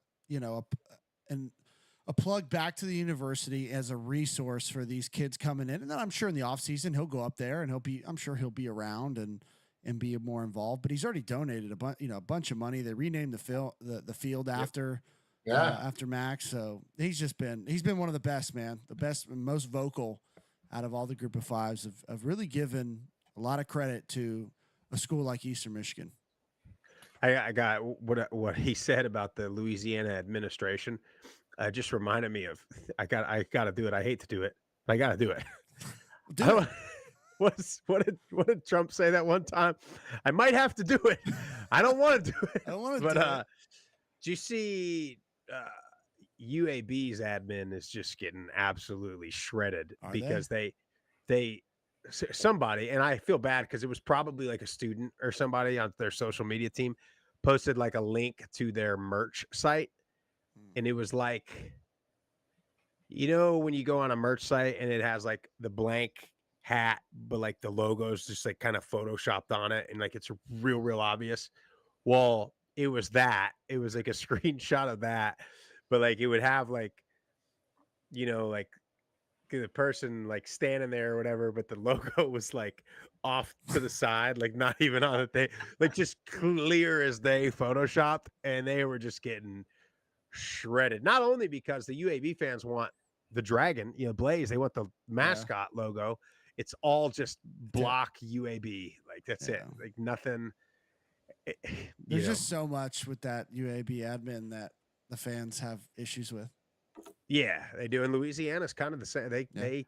[SPEAKER 10] plug back to the university as a resource for these kids coming in. And then I'm sure in the off season, he'll go up there and I'm sure he'll be around and be more involved, but he's already donated a bunch of money. They renamed the field after Max. So he's been one of the best, man, the best and most vocal out of all the Group of Fives of really given a lot of credit to a school like Eastern Michigan.
[SPEAKER 1] I got what he said about the Louisiana administration. Just reminded me of I got to do it. I hate to do it, but I got to do it. What did Trump say that one time? I might have to do it. I don't want to do it.
[SPEAKER 10] I don't want to do it.
[SPEAKER 1] Do you see UAB's admin is just getting absolutely shredded because somebody, and I feel bad because it was probably a student or somebody on their social media team posted a link to their merch site. And it was when you go on a merch site and it has the blank hat, but the logo's just kind of photoshopped on it. And it's real obvious. Well, it was that. It was like a screenshot of that, but like it would have like, like the person like standing there or whatever, but the logo was like off to the side, like not even on the thing, like just clear as day photoshopped, and they were just getting shredded. Not only because the UAB fans want the dragon, Blaze, they want the mascot logo. It's all just block UAB. Like that's it. Like nothing.
[SPEAKER 10] There's just so much with that UAB admin that the fans have issues with.
[SPEAKER 1] Yeah, they do. In Louisiana's kind of the same. They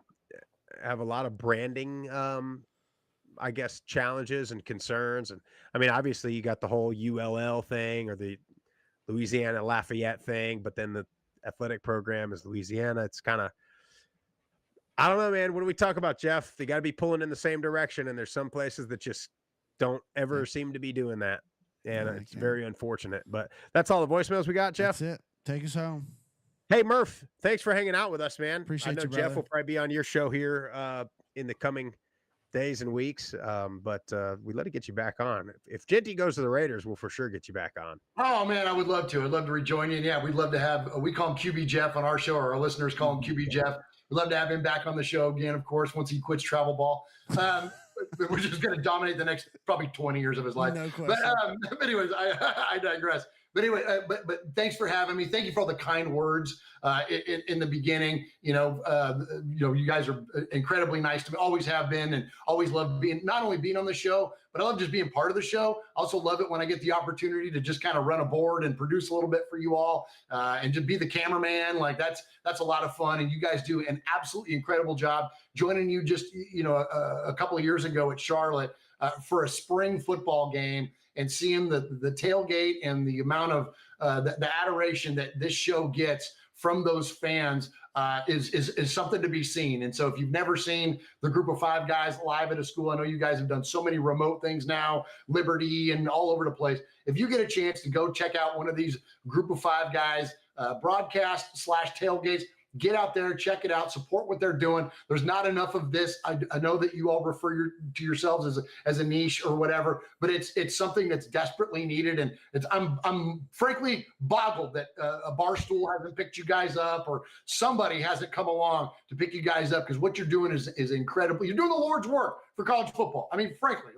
[SPEAKER 1] have a lot of branding, I guess, challenges and concerns. And I mean, obviously, you got the whole ULL thing or the Louisiana Lafayette thing, but then the athletic program is Louisiana. It's kind of, I don't know, man. When we talk about, Jeff, they got to be pulling in the same direction, and there's some places that just don't ever seem to be doing that, and it's very unfortunate. But that's all the voicemails we got, Jeff.
[SPEAKER 10] That's it. Take us home.
[SPEAKER 1] Hey, Murf, thanks for hanging out with us, man.
[SPEAKER 10] Appreciate
[SPEAKER 1] I know
[SPEAKER 10] you,
[SPEAKER 1] Jeff
[SPEAKER 10] brother.
[SPEAKER 1] will probably be on your show here in the coming days and weeks, but we let it get you back on. If Genty goes to the Raiders, we'll for sure get you back on.
[SPEAKER 9] Oh, man, I would love to. I'd love to rejoin you. And yeah, we'd love to have, we call him QB Jeff on our show, or our listeners call him QB Jeff. We'd love to have him back on the show again, of course, once he quits travel ball. We're just going to dominate the next probably 20 years of his life.
[SPEAKER 10] No question.
[SPEAKER 9] But anyways, I digress. But anyway, but thanks for having me. Thank you for all the kind words in the beginning. You guys are incredibly nice to me. Always have been, and always love not only being on the show, but I love just being part of the show. I also love it when I get the opportunity to just kind of run a board and produce a little bit for you all, and just be the cameraman. Like that's a lot of fun, and you guys do an absolutely incredible job. Joining you just a couple of years ago at Charlotte for a spring football game, and seeing the tailgate and the amount of the adoration that this show gets from those fans is something to be seen. And so if you've never seen the Group of Five guys live at a school, I know you guys have done so many remote things now, Liberty and all over the place. If you get a chance to go check out one of these Group of Five guys broadcast/tailgates, get out there, check it out, support what they're doing. There's not enough of this. I know that you all refer to yourselves as a niche or whatever, but it's something that's desperately needed. And I'm frankly boggled that a Barstool hasn't picked you guys up, or somebody hasn't come along to pick you guys up, because what you're doing is incredible. You're doing the Lord's work for college football. I mean, frankly,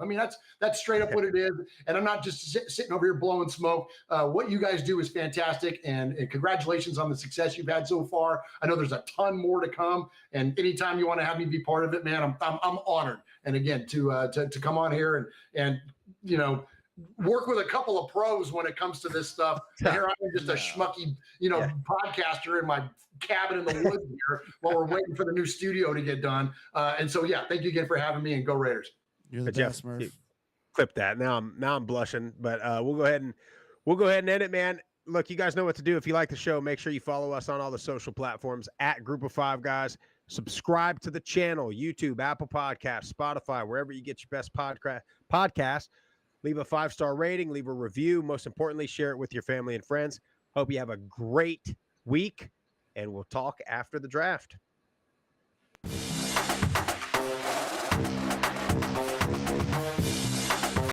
[SPEAKER 9] that's straight up what it is. And I'm not just sitting over here blowing smoke. What you guys do is fantastic, and congratulations on the success you've had so far. I know there's a ton more to come, and anytime you want to have me be part of it, man, I'm honored. And again, to come on here and work with a couple of pros when it comes to this stuff. Here I am, just a schmucky, podcaster in my cabin in the woods here while we're waiting for the new studio to get done. And so, yeah, thank you again for having me, and go Raiders.
[SPEAKER 10] You're the best, Murf.
[SPEAKER 1] Clip that. Now I'm blushing, but we'll go ahead and end it, man. Look, you guys know what to do. If you like the show, make sure you follow us on all the social platforms at Group of Five Guys. Subscribe to the channel, YouTube, Apple Podcasts, Spotify, wherever you get your best podcast. Leave a 5-star rating, leave a review. Most importantly, share it with your family and friends. Hope you have a great week, and we'll talk after the draft.